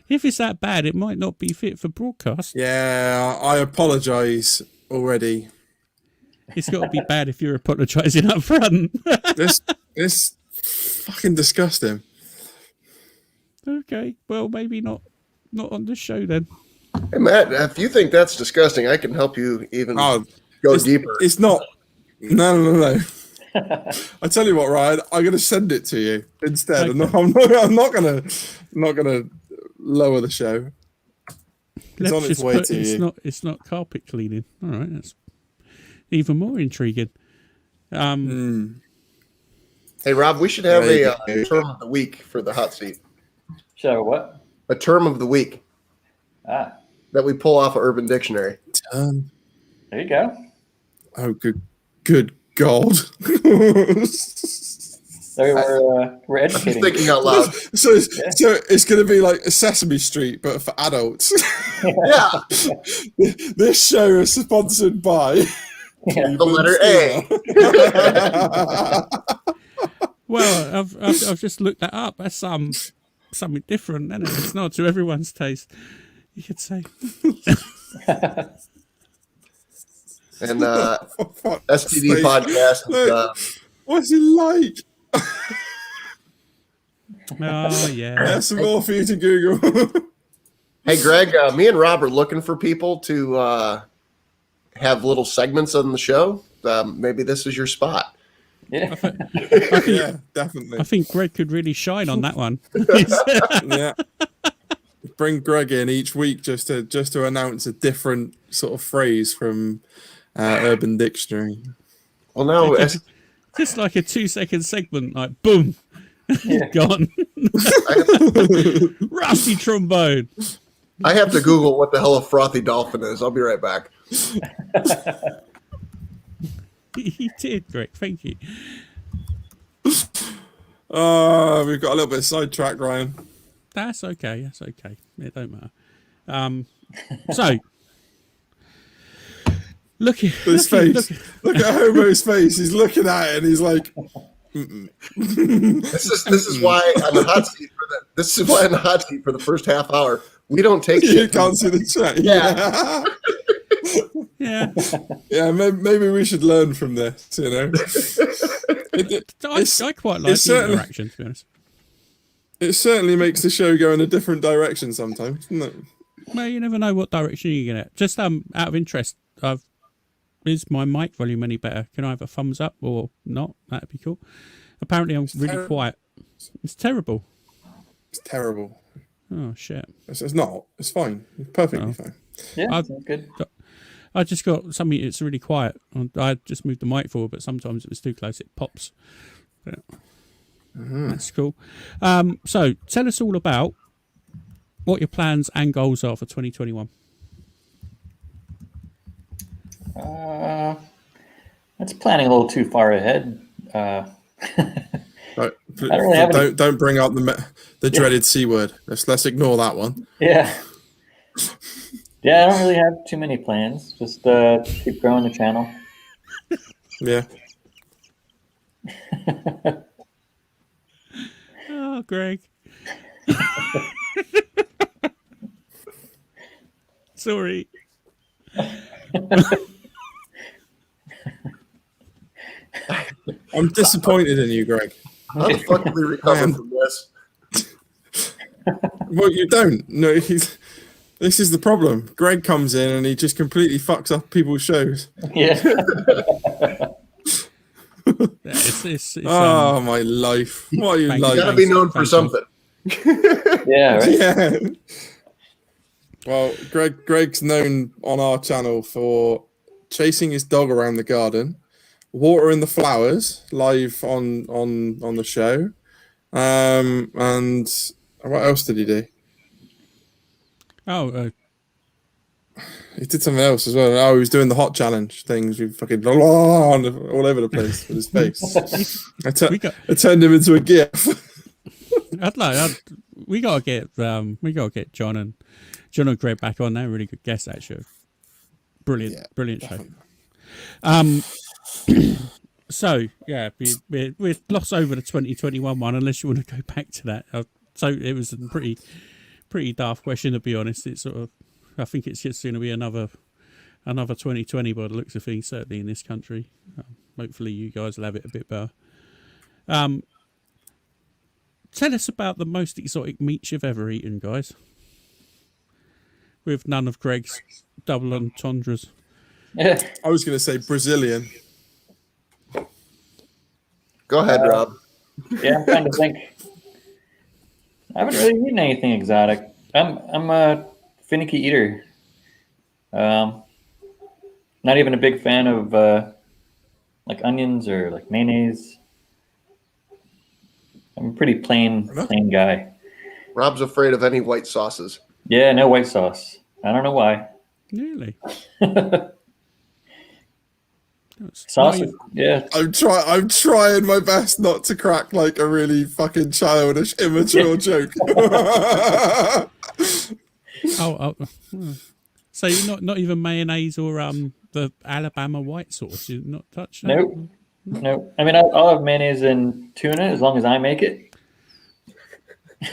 If it's that bad, it might not be fit for broadcast. Yeah, I apologise already. It's got to be bad if you're apologising up front. This fucking disgusting. Okay, well, maybe not on the show then. Hey, Matt, if you think that's disgusting, I can help you even go deeper. It's not. No. I tell you what, Ryan, I'm going to send it to you instead. Okay. I'm not going to lower the show. It's on its way to you. It's not carpet cleaning. All right, that's even more intriguing. Hey, Rob, we should have a term of the week for the hot seat. Should have what? A term of the week. That we pull off of Urban Dictionary. There you go. Oh, good God. So we're educating. I'm thinking out loud. So it's going to be like a Sesame Street, but for adults. Yeah. This show is sponsored by. The letter A. Well, I've just looked that up. That's something different, isn't it? It's not to everyone's taste. You could say. And For fuck's STD sake. podcast. Look, what's it like? Oh yeah. There's some more for you to Google. Hey, Greg, me and Rob are looking for people to have little segments on the show. Maybe this is your spot. Yeah. Yeah, definitely. I think Greg could really shine on that one. Yeah. Bring Greg in each week just to announce a different sort of phrase from Urban Dictionary. Well, no, Just like a 2-second segment, like boom, Yeah. gone. Rusty trombone. I have to Google what the hell a frothy dolphin is. I'll be right back. He did, Greg. Thank you. We've got a little bit sidetracked, Ryan. That's okay. That's okay. It don't matter. So, look His face. Look at Homo's face. He's looking at it and he's like, This is why on the hot seat for the first half hour we don't take you shit. can't see the chat. Yeah. Yeah. Yeah, maybe we should learn from this, you know. I quite like the interaction, to be honest. It certainly makes the show go in a different direction sometimes, doesn't it? Well, you never know what direction you're going to. Just out of interest, is my mic volume any better? Can I have a thumbs up or not? That'd be cool. Apparently, I'm really quiet. It's terrible. It's terrible. Oh, shit. It's not. It's fine. It's perfectly fine. Yeah, I- sounds good. I just got something. It's really quiet. I just moved the mic forward, but sometimes if it's too close, it pops. But that's cool. So tell us all about what your plans and goals are for 2021. That's planning a little too far ahead. Right. don't really have any- Don't bring up the dreaded C word. Let's ignore that one. Yeah. Yeah, I don't really have too many plans. Just keep growing the channel. Yeah. Oh, Greg. Sorry. I'm disappointed in you, Greg. How the fuck do we recover from this? Well, you don't. No, this is the problem. Greg comes in and he just completely fucks up people's shows. Yeah. It's Oh, my life. What are you Thank like? You gotta be known for something. Yeah, right. Yeah. Well, Greg's known on our channel for chasing his dog around the garden, watering the flowers live on the show, and what else did he do? Oh, He did something else as well. Oh, he was doing the hot challenge things. We fucking all over the place with his face. I turned him into a gif. we gotta get John and Greg back on. They're really good guests, actually. Brilliant show. So yeah, we're lost over the 2021 one, unless you want to go back to that. So it was a pretty daft question, to be honest. It's sort of, I think it's just going to be another 2020 by the looks of things, certainly in this country. Hopefully you guys will have it a bit better. Tell us about the most exotic meats you've ever eaten, guys. With none of Greg's double entendres. Yeah. I was going to say Brazilian. Go ahead, Rob. Yeah, I'm trying to think. I haven't really eaten anything exotic. I'm a finicky eater. Not even a big fan of like onions or like mayonnaise. I'm a pretty plain guy. Rob's afraid of any white sauces. Yeah, no white sauce. I don't know why. Really? Sausage. Yeah. I'm trying my best not to crack like a really fucking childish, immature joke. So you're not even mayonnaise or the Alabama white sauce. You've not touched that? Nope. Nope. I mean, I'll have mayonnaise and tuna as long as I make it.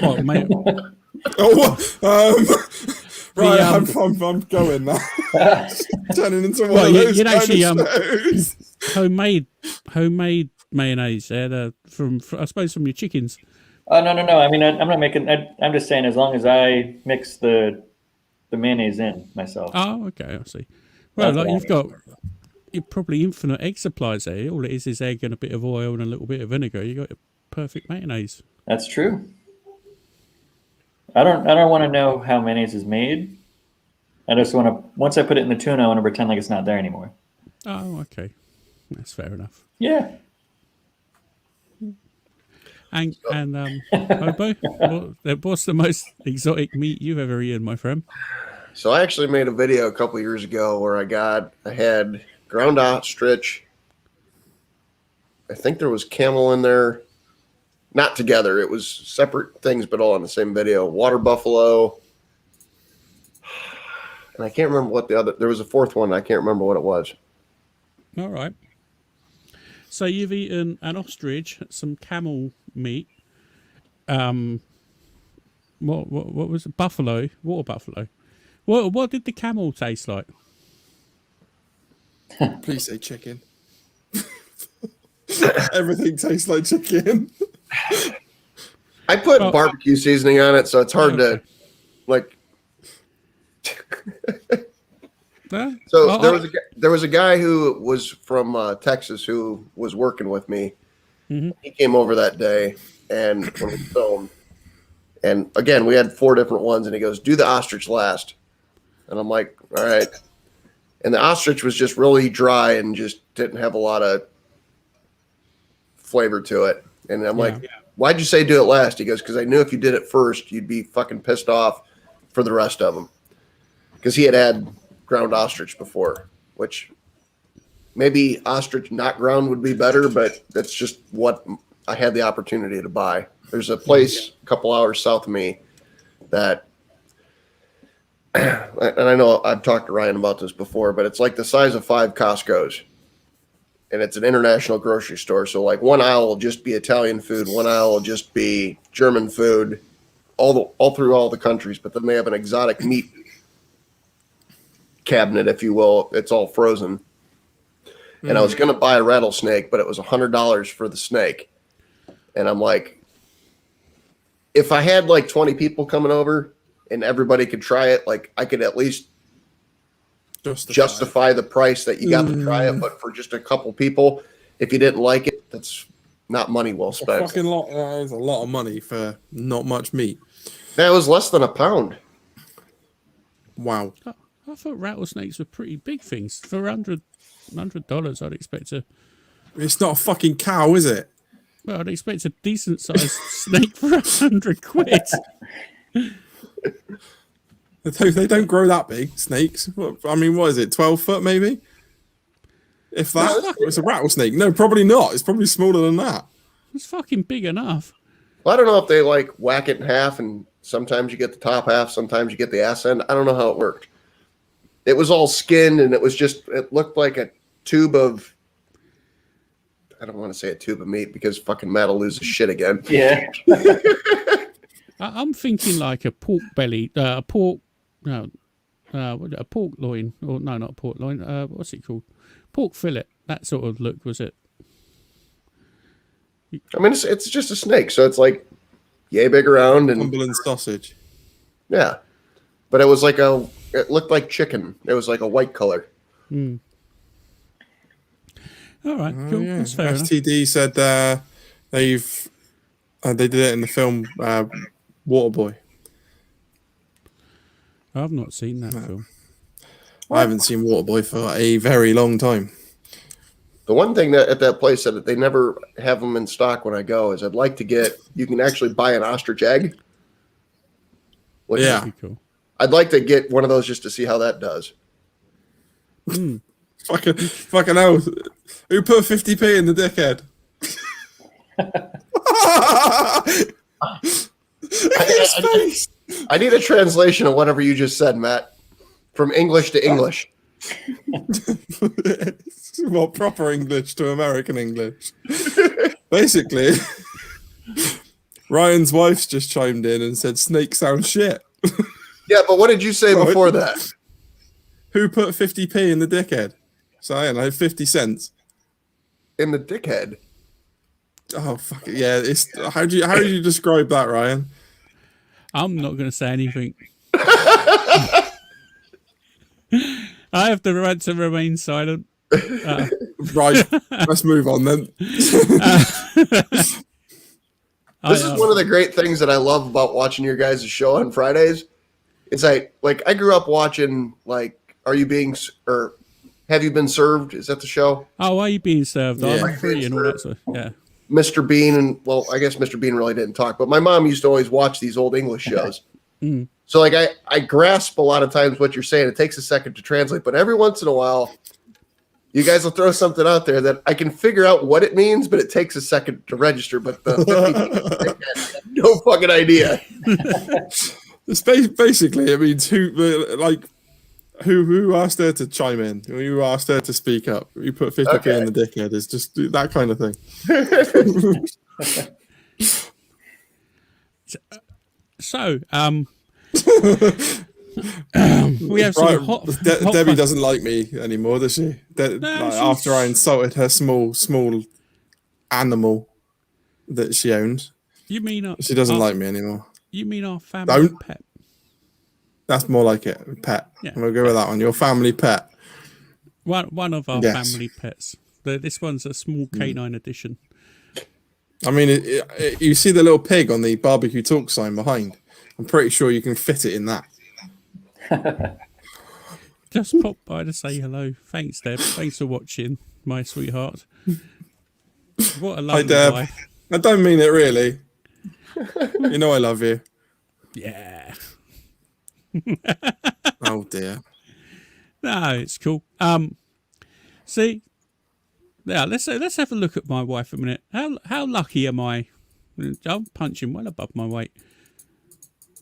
Well, mate, Right, The, I'm going now. Turning into one well, of those you'd kind actually of shows. homemade mayonnaise there from I suppose from your chickens. Oh, no. I mean, I'm not making. I'm just saying, as long as I mix the mayonnaise in myself. Oh, okay, I see. Well, That's like what you're probably infinite egg supplies there. All it is egg and a bit of oil and a little bit of vinegar. You got a perfect mayonnaise. That's true. I don't want to know how mayonnaise is made. I just want to. Once I put it in the tuna, I want to pretend like it's not there anymore. Oh, okay, that's fair enough. Yeah. And Hobo, what's the most exotic meat you've ever eaten, my friend? So I actually made a video a couple years ago where I had ground ostrich. I think there was camel in there. Not together. It was separate things, but all in the same video. Water buffalo. And I can't remember what there was a fourth one. I can't remember what it was. All right. So you've eaten an ostrich, some camel meat. What was it? Buffalo, water buffalo. What did the camel taste like? Please say chicken. Everything tastes like chicken. I put barbecue seasoning on it, so it's hard to like. So there was a guy who was from Texas who was working with me. Mm-hmm. He came over that day, and when we filmed, and again we had 4 different ones, and he goes, "Do the ostrich last," and I'm like, "All right." And the ostrich was just really dry and just didn't have a lot of flavor to it. And I'm like, "Why'd you say do it last?" He goes, "Because I knew if you did it first, you'd be fucking pissed off for the rest of them." Because he had ground ostrich before, which maybe ostrich not ground would be better, but that's just what I had the opportunity to buy. There's a place a couple hours south of me that, and I know I've talked to Ryan about this before, but it's like the size of 5 Costco's, and it's an international grocery store. So like one aisle will just be Italian food, one aisle will just be German food, all through all the countries, but then they have an exotic meat cabinet, if you will. It's all frozen. And I was going to buy a rattlesnake, but it was $100 for the snake. And I'm like, if I had like 20 people coming over and everybody could try it, like I could at least justify the price that you got to try it. But for just a couple people, if you didn't like it, that's not money well spent. A fucking lot. It's a lot of money for not much meat. That was less than a pound. Wow. I thought rattlesnakes were pretty big things. For $100, I'd expect a. It's not a fucking cow, is it? Well, I'd expect a decent sized snake for £100. They don't grow that big, snakes. I mean, what is it, 12 foot maybe? If that, it's a rattlesnake. No, probably not. It's probably smaller than that. It's fucking big enough. Well, I don't know if they like whack it in half and sometimes you get the top half, sometimes you get the ass end. I don't know how it worked. It was all skinned and it looked like a tube of, I don't want to say a tube of meat because fucking Matt will lose his shit again. Yeah. I'm thinking like a pork belly, a pork loin, or no, not a pork loin. What's it called? Pork fillet. That sort of look, was it? I mean, it's just a snake, so it's like yay big around and Cumberland sausage. Yeah, but it looked like chicken. It was like a white color. Mm. All right, cool. Yeah. That's fair enough. STD said they did it in the film Waterboy. I've not seen that film. I haven't seen Waterboy for a very long time. The one thing that at that place that they never have them in stock when I go is I'd like to get. You can actually buy an ostrich egg. Yeah, Cool. I'd like to get one of those just to see how that does. Fucking hell! Who put 50p in the dickhead? I need a translation of whatever you just said, Matt, from English to English. Well, proper English to American English. Basically, Ryan's wife's just chimed in and said snake sounds shit. Yeah, but what did you say before that? Who put 50p in the dickhead? So I don't know, 50 cents. In the dickhead. Oh fuck it. Yeah, it's how do you describe that, Ryan? I'm not going to say anything. I have the right to remain silent. Right, let's move on then. This is one of the great things that I love about watching your guys' show on Fridays. It's I grew up watching Are You Being or Have You Been Served? Is that the show? Oh, are you being served? Yeah. I'm free and all that sort of, yeah. Mr. Bean and I guess Mr. Bean really didn't talk, but my mom used to always watch these old English shows. So I grasp a lot of times what you're saying. It takes a second to translate, but every once in a while, you guys will throw something out there that I can figure out what it means, but it takes a second to register. But the 50, no fucking idea. It's basically it means who asked her to chime in? Who asked her to speak up? You put 50p in the dickhead. It's just that kind of thing. So, we have some hot Debbie doesn't like me anymore, does she? After I insulted her small animal that she owns, You mean she doesn't like me anymore. You mean our family pet? That's more like it, pet. Yeah. We'll go with that one. Your family pet. One of our family pets. This one's a small canine edition. I mean, you see the little pig on the barbecue talk sign behind. I'm pretty sure you can fit it in that. Just pop by to say hello. Thanks, Deb. Thanks for watching, my sweetheart. What a lovely Hi, Deb. wife. I don't mean it really. You know I love you. Yeah. Oh dear. No, it's cool. See, yeah. Let's have a look at my wife a minute. How lucky am I? I'm punching well above my weight.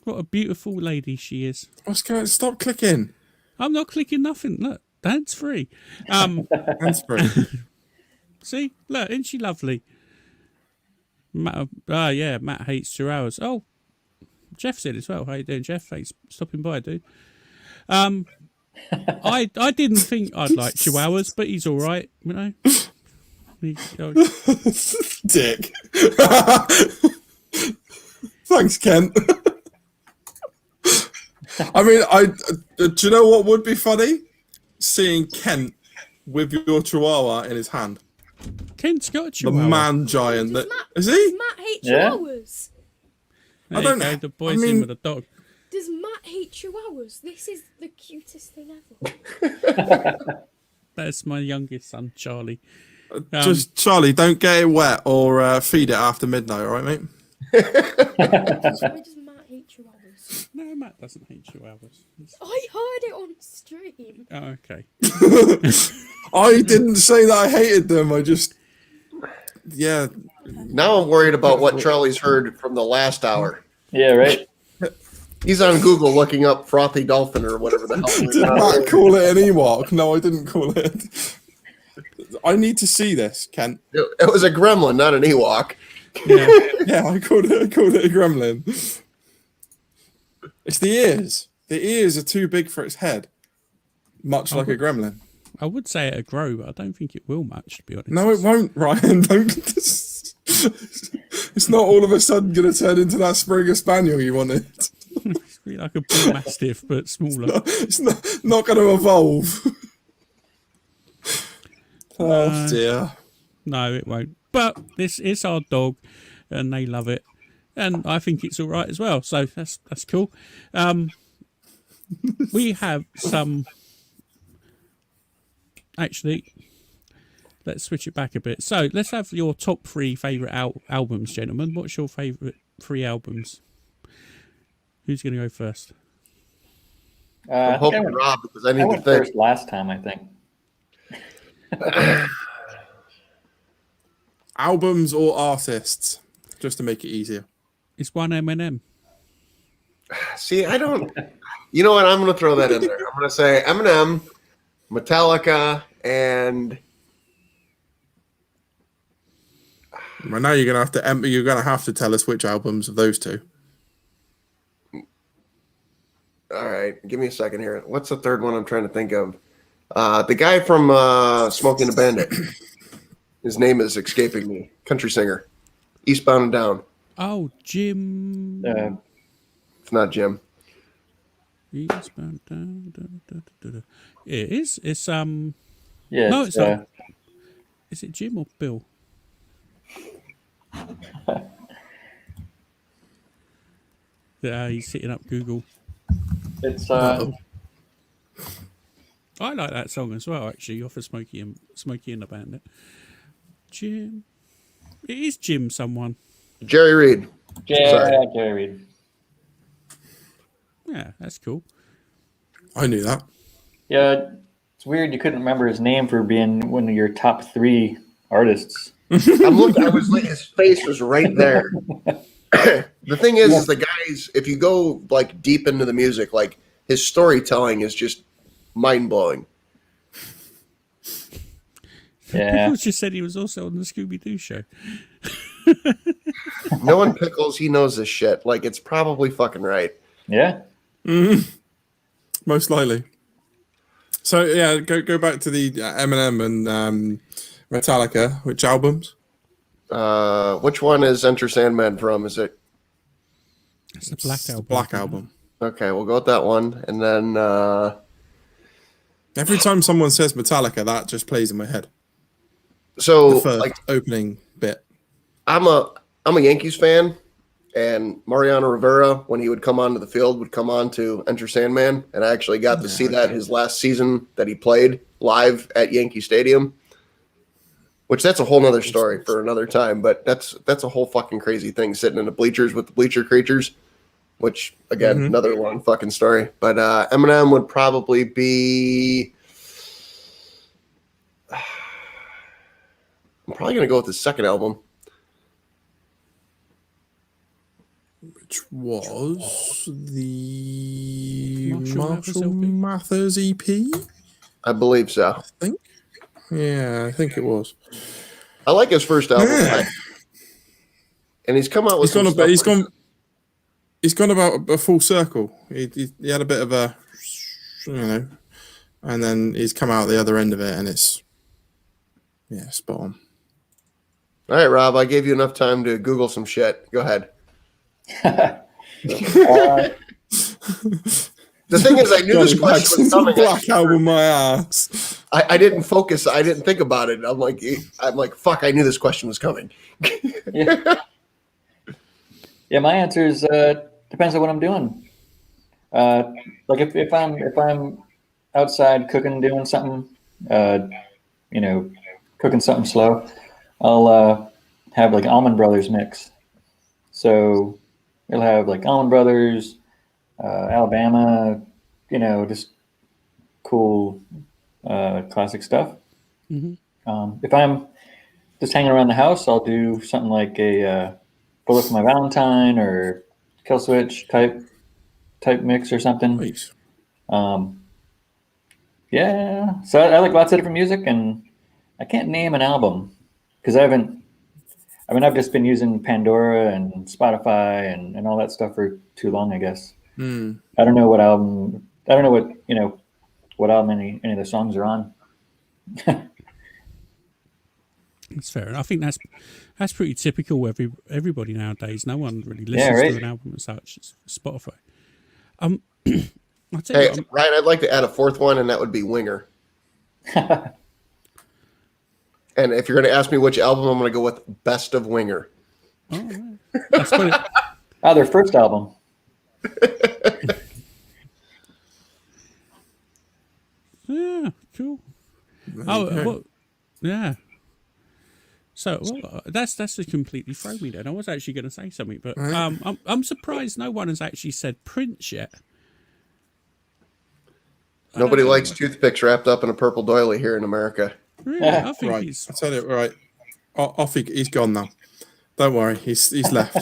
What a beautiful lady she is. What's going? Stop clicking. I'm not clicking nothing. Look, hands free. Hands free. See, look, isn't she lovely? Matt hates 2 hours. Oh, Jeff said as well. How you doing, Jeff? Thanks for stopping by, dude. I didn't think I'd like chihuahuas, but he's all right, you know. Dick. Thanks, Kent. I mean, do you know what would be funny? Seeing Kent with your chihuahua in his hand. Kent's got a chihuahua. The man giant. Is Does he? Matt hate chihuahuas? There I don't you go, know. the boy's I mean- in with a dog. Does Matt hate chihuahuas? This is the cutest thing ever. That's my youngest son, Charlie. Just Charlie, don't get it wet or feed it after midnight, all right, mate? Why does Matt hate chihuahuas? No, Matt doesn't hate chihuahuas. I heard it on stream. Oh, okay. I didn't say that I hated them. I just, yeah. Now I'm worried about what Charlie's heard from the last hour. Yeah, right. He's on Google looking up frothy dolphin or whatever the hell. Did Matt call it an Ewok? No, I didn't call it. I need to see this, Kent. It was a gremlin, not an Ewok. Yeah. Yeah, I called it a gremlin. It's the ears. The ears are too big for its head, much like a gremlin. I would say it'll grow, but I don't think it will much, to be honest. No, it won't, Ryan. Don't. It's not all of a sudden going to turn into that Springer Spaniel you wanted. It's really like a bull mastiff, but smaller. It's not going to evolve. Oh dear. No, it won't. But this is our dog, and they love it, and I think it's all right as well. So that's cool. We have some. Actually, let's switch it back a bit. So let's have your top 3 favourite albums, gentlemen. What's your favourite 3 albums? Who's going to go first? I'm hoping Rob, because I need to went think. first last time, I think. Albums or artists, just to make it easier. It's one Eminem. See, I don't. You know what? I'm going to throw that in there. I'm going to say Eminem, Metallica, and Well, now you're gonna have to tell us which albums of those two. all right, give me a second here. What's the third one I'm trying to think of? The guy from Smoking the Bandit. His name is escaping me. Country singer. Eastbound and Down. Oh, Jim. It's not Jim. Eastbound, down, da, da, da, da. It is. It's Yeah. No, it's not. Is it Jim or Bill? Yeah, he's hitting up Google. It's I like that song as well, actually, off of Smokey and the Bandit. Jim. It is Jim someone. Jerry Reed. Jerry Reed. Yeah, that's cool. I knew that. Yeah, it's weird you couldn't remember his name for being one of your top 3 artists. I'm looking. His face was right there. The thing is the guys. If you go like deep into the music, like his storytelling is just mind blowing. Yeah. People just said he was also on the Scooby-Doo show. Knowing Pickles, he knows this shit. Like it's probably fucking right. Yeah. Most likely. So yeah, go back to the Eminem and Metallica. Which albums? Which one is Enter Sandman from? Is it? It's the Black Album. Black Album. Okay, we'll go with that one. And then Every time someone says Metallica, that just plays in my head. so The first like opening bit. I'm a Yankees fan, and Mariano Rivera, when he would come onto the field, would come on to Enter Sandman, and I actually got to see that his last season that he played live at Yankee Stadium. Which that's a whole nother story for another time, but that's a whole fucking crazy thing sitting in the bleachers with the bleacher creatures, which again another long fucking story. But Eminem would probably be. I'm probably gonna go with his second album. Which was the Marshall Marshall Mathers EP? I believe so. I think. Yeah, I think it was. I like his first album, Yeah. and he's come out with. He's gone about a full circle. He had a bit of a, and then he's come out the other end of it, and it's spot on. All right, Rob, I gave you enough time to Google some shit. Go ahead. The thing is, I knew this question was coming. Black Album, my ass. I didn't focus. I didn't think about it. I'm like, fuck. I knew this question was coming. Yeah. Yeah, my answer is depends on what I'm doing. Like if I'm outside cooking, doing something, cooking something slow, I'll have like Almond Brothers mix. So it'll have like Almond Brothers, Alabama, just cool classic stuff. If I'm just hanging around the house, I'll do something like a Bullet for My Valentine or Kill Switch type mix or something. Nice. Yeah, so I like lots of different music, and I can't name an album because I've just been using Pandora and Spotify and all that stuff for too long, I guess. I don't know what album. I don't know what album any of the songs are on. That's fair. I think that's pretty typical. Everybody nowadays, no one really listens to an album as such. It's Spotify. I'll tell Hey, you, Ryan, I'd like to add a fourth one, and that would be Winger. And if you're going to ask me which album, I'm going to go with Best of Winger. that's what it, Their first album. yeah, cool. Yeah. So that's just completely thrown me. Then I was actually going to say something, but I'm surprised no one has actually said Prince yet. Nobody likes toothpicks wrapped up in a purple doily here in America. Really, I think Right, he's. I tell you, right. Off he's gone now. Don't worry, he's left.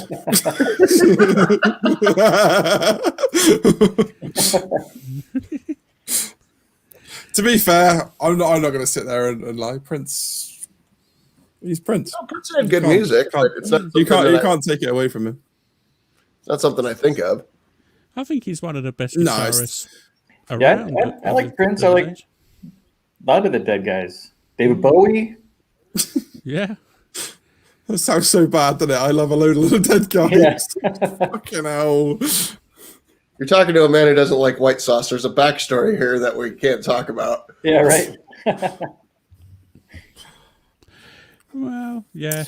To be fair, I'm not going to sit there and lie. Prince, he's Prince. No, Prince had good Can't- music, but it's not You something can't take it away from him. it's not something I think of. I think he's one of the best No, guitarists Yeah, around. I like Prince. I of like his age. a lot of the dead guys. David Bowie. Yeah. That sounds so bad, doesn't it? I love a load of little dead guys. Yeah. Fucking hell. You're talking to a man who doesn't like white sauce. There's a backstory here that we can't talk about. Yeah, right. Well, yeah.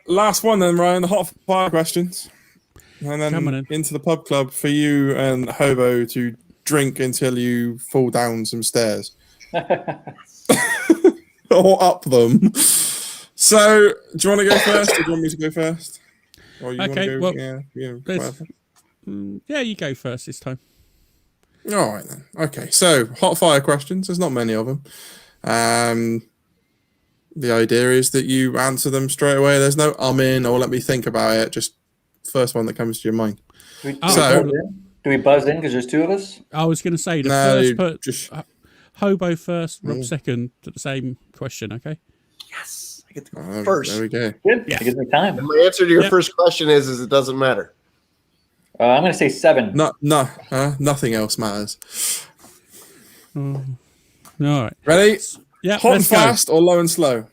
Last one then, Ryan. The hot fire questions. And then Coming in. into the pub club for you and Hobo to drink until you fall down some stairs. Or up them. So, do you want to go first, or do you want me to go first? Or you Okay, want to well, go? Yeah, let's- whatever. Yeah, you go first this time. All right then. Okay, so hot fire questions. There's not many of them. The idea is that you answer them straight away. There's no in or let me think about it. Just first one that comes to your mind. Do we, So- do we buzz in because there's two of us? I was going to say the No, first put just Hobo first, Rob second to the same question. Okay. Yes, I get to go first. first. There we go. Good. Yeah. It gives me time. And my answer to your Yep. first question is it doesn't matter. I'm going to say 7. Nothing else matters. All right. Ready? Yeah. Hot and Let's go. fast or low and slow?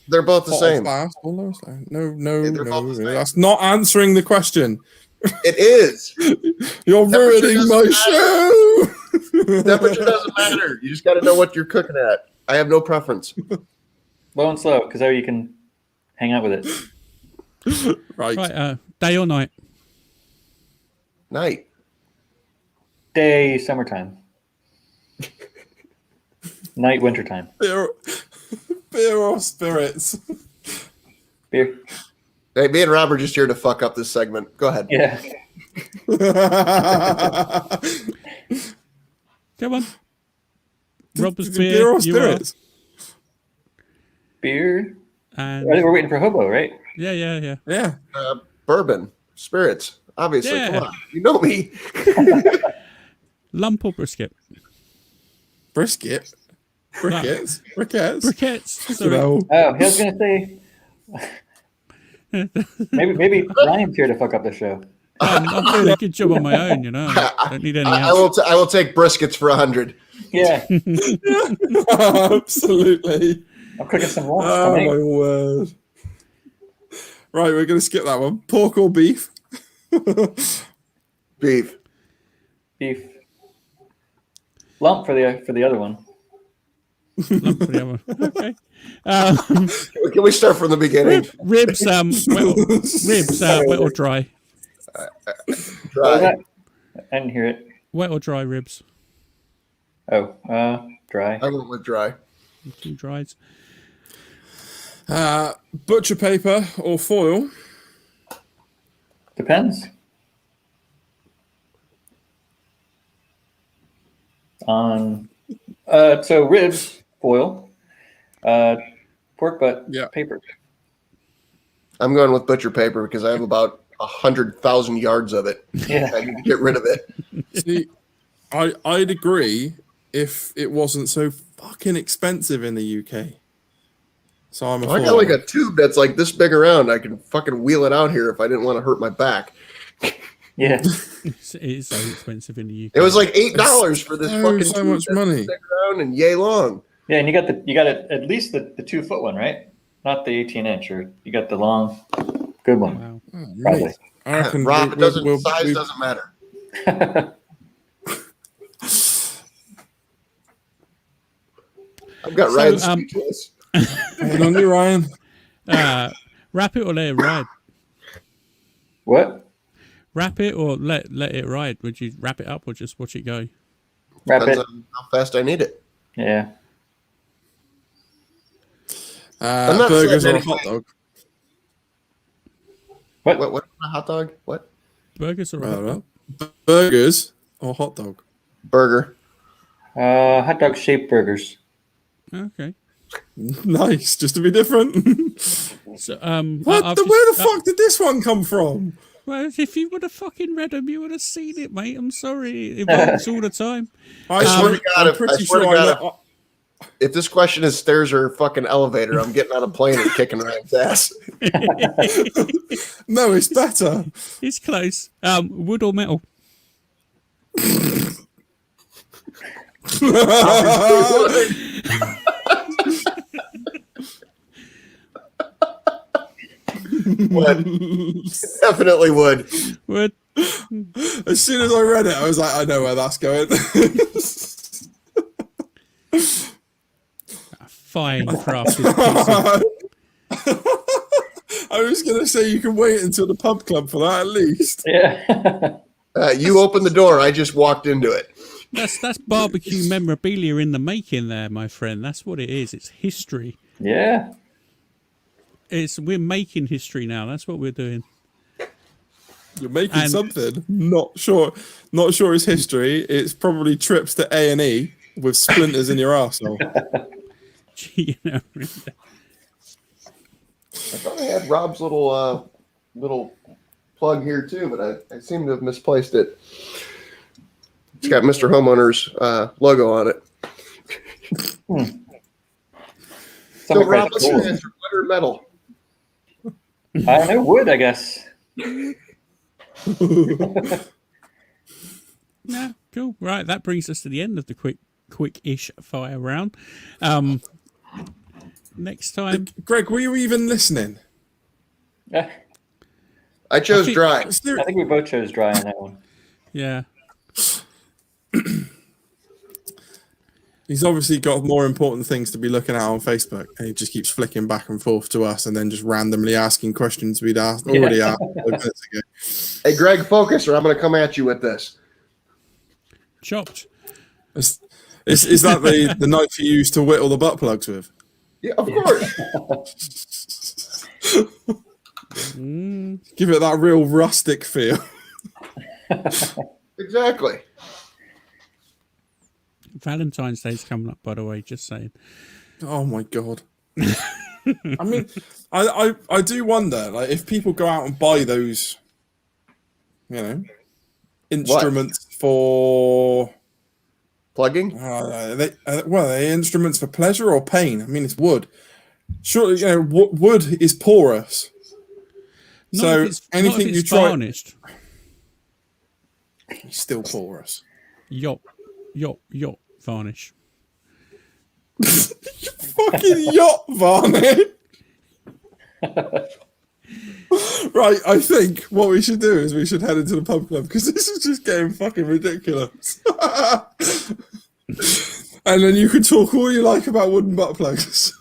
They're both the Hot same. and fast or low and slow? No, They're both the same. That's not answering the question. It is. You're Temperature ruining my doesn't show. Temperature doesn't matter. You just got to know what you're cooking at. I have no preference. Low and slow because you can hang out with it. Right. Right. Day or night? Night. Day, summertime. Night, wintertime. Beer or spirits? Beer. Hey, me and Rob are just here to fuck up this segment. Go ahead. Yeah. Come on. Rob's Is it beer. or You are. spirits? Beer. And We're waiting for Hobo, right? yeah. Yeah. Bourbon. Spirits. Obviously. Yeah. Come on. You know me. Lump or brisket? Brisket. Briquettes. Briquettes. Briquettes. You Sorry. know. Oh, I was going to say. Maybe Ryan's here to fuck up the show. I'm doing a good job on my own, you know. I don't need any I help. will take briskets for 100. Yeah. Absolutely. I'm cooking some lunch. Oh tonight. my word. Right, we're going to skip that one. Pork or beef? Beef. Beef. Lump for the other one. Lump for the other one. Okay. Can we start from the beginning? Ribs, wet or dry? What was Dry. that? I didn't hear it. Wet or dry ribs? Oh, dry. I went with dry. 2 dries. Butcher paper or foil? Depends. On so ribs, foil. Pork butt, Yeah. paper. I'm going with butcher paper because I have about 100,000 yards of it. Yeah. I need to get rid of it. See, I'd agree if it wasn't so fucking expensive in the UK. So I'm a I got foil. like a tube that's like this big around. I can fucking wheel it out here if I didn't want to hurt my back. Yeah. It is so expensive in the UK. It was like $8 for this so fucking so tube much that's money. this big around and yay long. Yeah, and you got at least the 2-foot one, right? Not the 18-inch, or you got the long, good one. Wow. Oh, Probably. mate. I reckon Rob, it doesn't size we- doesn't matter. I've got So, Ryan um, speechless. Hang on you, Ryan. Wrap it or let it ride? What? Wrap it or let it ride? Would you wrap it up or just watch it go? Wrap Depends it. on how fast I need it. Yeah. I'm not Burgers or saying a hot anything. dog? What? A hot dog? What? Burgers or I hot don't dog? know. Burgers or hot dog? Burger. Hot dog shaped burgers. Okay. Nice, just to be different. So Where the fuck did this one come from? Well, if you would have fucking read them, you would have seen it, mate. I'm sorry. It evolves all the time. I swear to God, I'm pretty swear to sure God, if this question is stairs or fucking elevator, I'm getting on a plane and kicking Ryan's ass. No, it's better. It's close. Wood or metal? Would. Definitely would. Wood. As soon as I read it, I was like, I know where that's going. Fine crafted. I was going to say you can wait until the pub club for that at least. Yeah. You opened the door. I just walked into it. That's barbecue memorabilia in the making there, my friend. That's what it is. It's history. Yeah. We're making history now. That's what we're doing. You're making something. Not sure it's history. It's probably trips to A&E with splinters in your arsehole. You know. I thought I had Rob's little plug here too, but I seem to have misplaced it. It's got Mr. Homeowner's logo on it. So Rob, what's your answer? Wood or metal? I know wood, I guess. No, cool. Right, that brings us to the end of the quick-ish fire round. Next time, Greg, were you even listening? I chose dry. I think we both chose dry on that one. yeah. He's obviously got more important things to be looking at on Facebook, and he just keeps flicking back and forth to us, and then just randomly asking questions we'd already asked 5 minutes ago. Hey, Greg, focus, or I'm going to come at you with this. Chopped. Is that the knife you use to whittle the butt plugs with? Yeah, of course. Give it that real rustic feel. Exactly. Valentine's Day's coming up, by the way, just saying. Oh my god. I mean, I do wonder, like, if people go out and buy those, instruments for plugging. Are they instruments for pleasure or pain? I mean, it's wood. Surely, wood is porous. Not So anything you try, varnished. it's still porous. Yacht varnish. Fucking yacht varnish. Right, I think what we should do is we should head into the pub club because this is just getting fucking ridiculous. And then you can talk all you like about wooden butt plugs.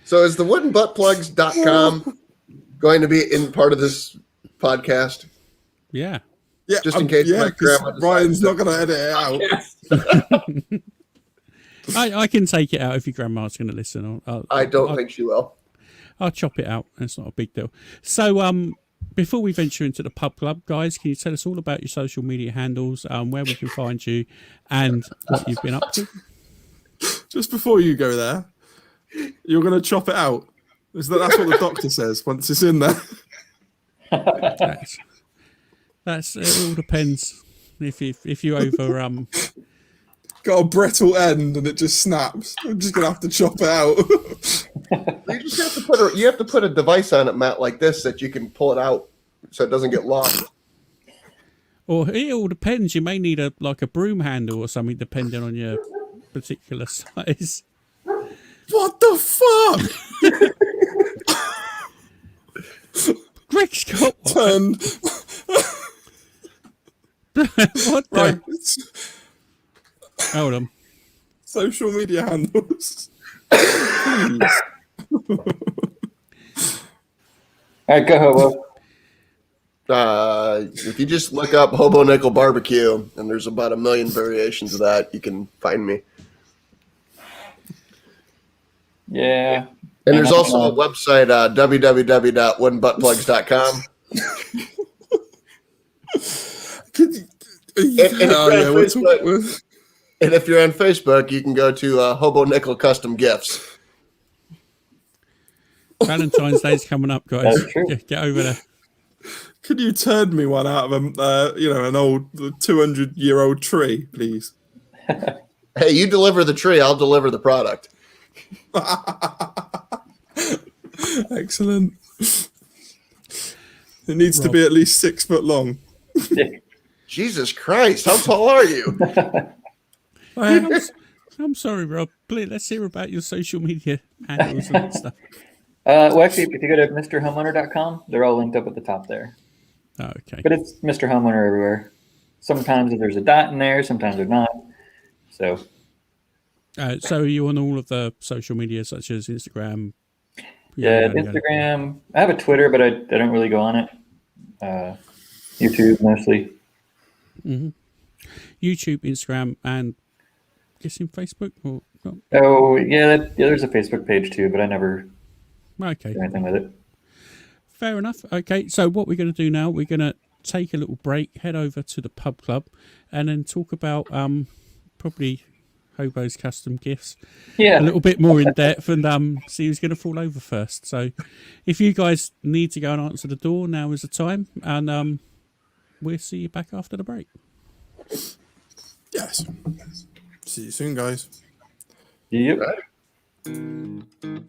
So is the woodenbuttplugs.com going to be in part of this podcast? Yeah. Yeah, Just in case my grandma Ryan's not going to edit it out. I can take it out if your grandma's going to listen. I don't think she will. I'll chop it out. It's not a big deal. So, before we venture into the pub club, guys, can you tell us all about your social media handles, where we can find you, and what you've been up to? Just before you go there, you're going to chop it out. That's what the doctor says once it's in there. That's it. All depends if you over got a brittle end and it just snaps. I'm just gonna have to chop it out. You just have to put a device on it, Matt, like this that you can pull it out so it doesn't get lost. Or it all depends. You may need a broom handle or something, depending on your particular size. What the fuck? Greg's got one. What the? Right. Hold on. Social media handles. All right, go Hobo. If you just look up Hobo Nickel Barbecue, and there's about 1 million variations of that, you can find me. Yeah. And there's also a website, www.woodenbuttplugs.com. And if you're on Facebook, you can go to Hobo Nickel Custom Gifts. Valentine's Day's coming up, guys. That's true. Get over there. Could you turn me one out of an old 200-year-old tree, please? Hey, you deliver the tree, I'll deliver the product. Excellent. It needs to Rob. be at least 6 foot long. Jesus Christ, how tall are you? I'm sorry, Rob. Please, let's hear about your social media handles and stuff. Well, actually, if you go to mrhomeowner.com, they're all linked up at the top there. Oh, okay. But it's Mr. Homeowner everywhere. Sometimes there's a dot in there, sometimes there's not. So So are you on all of the social media, such as Instagram? yeah, Instagram. I have a Twitter, but I don't really go on it. YouTube mostly. Mm-hmm. YouTube, Instagram, and guessing Facebook or not? Oh yeah, there's a Facebook page too, but I never Okay. do anything with it. Fair enough. Okay, so what we're going to do now, we're going to take a little break, head over to the pub club, and then talk about probably Hobo's custom gifts Yeah. a little bit more in depth, and see who's going to fall over first. So if you guys need to go and answer the door, now is the time, and we'll see you back after the break. Yes. See you soon, guys. Yep. Right.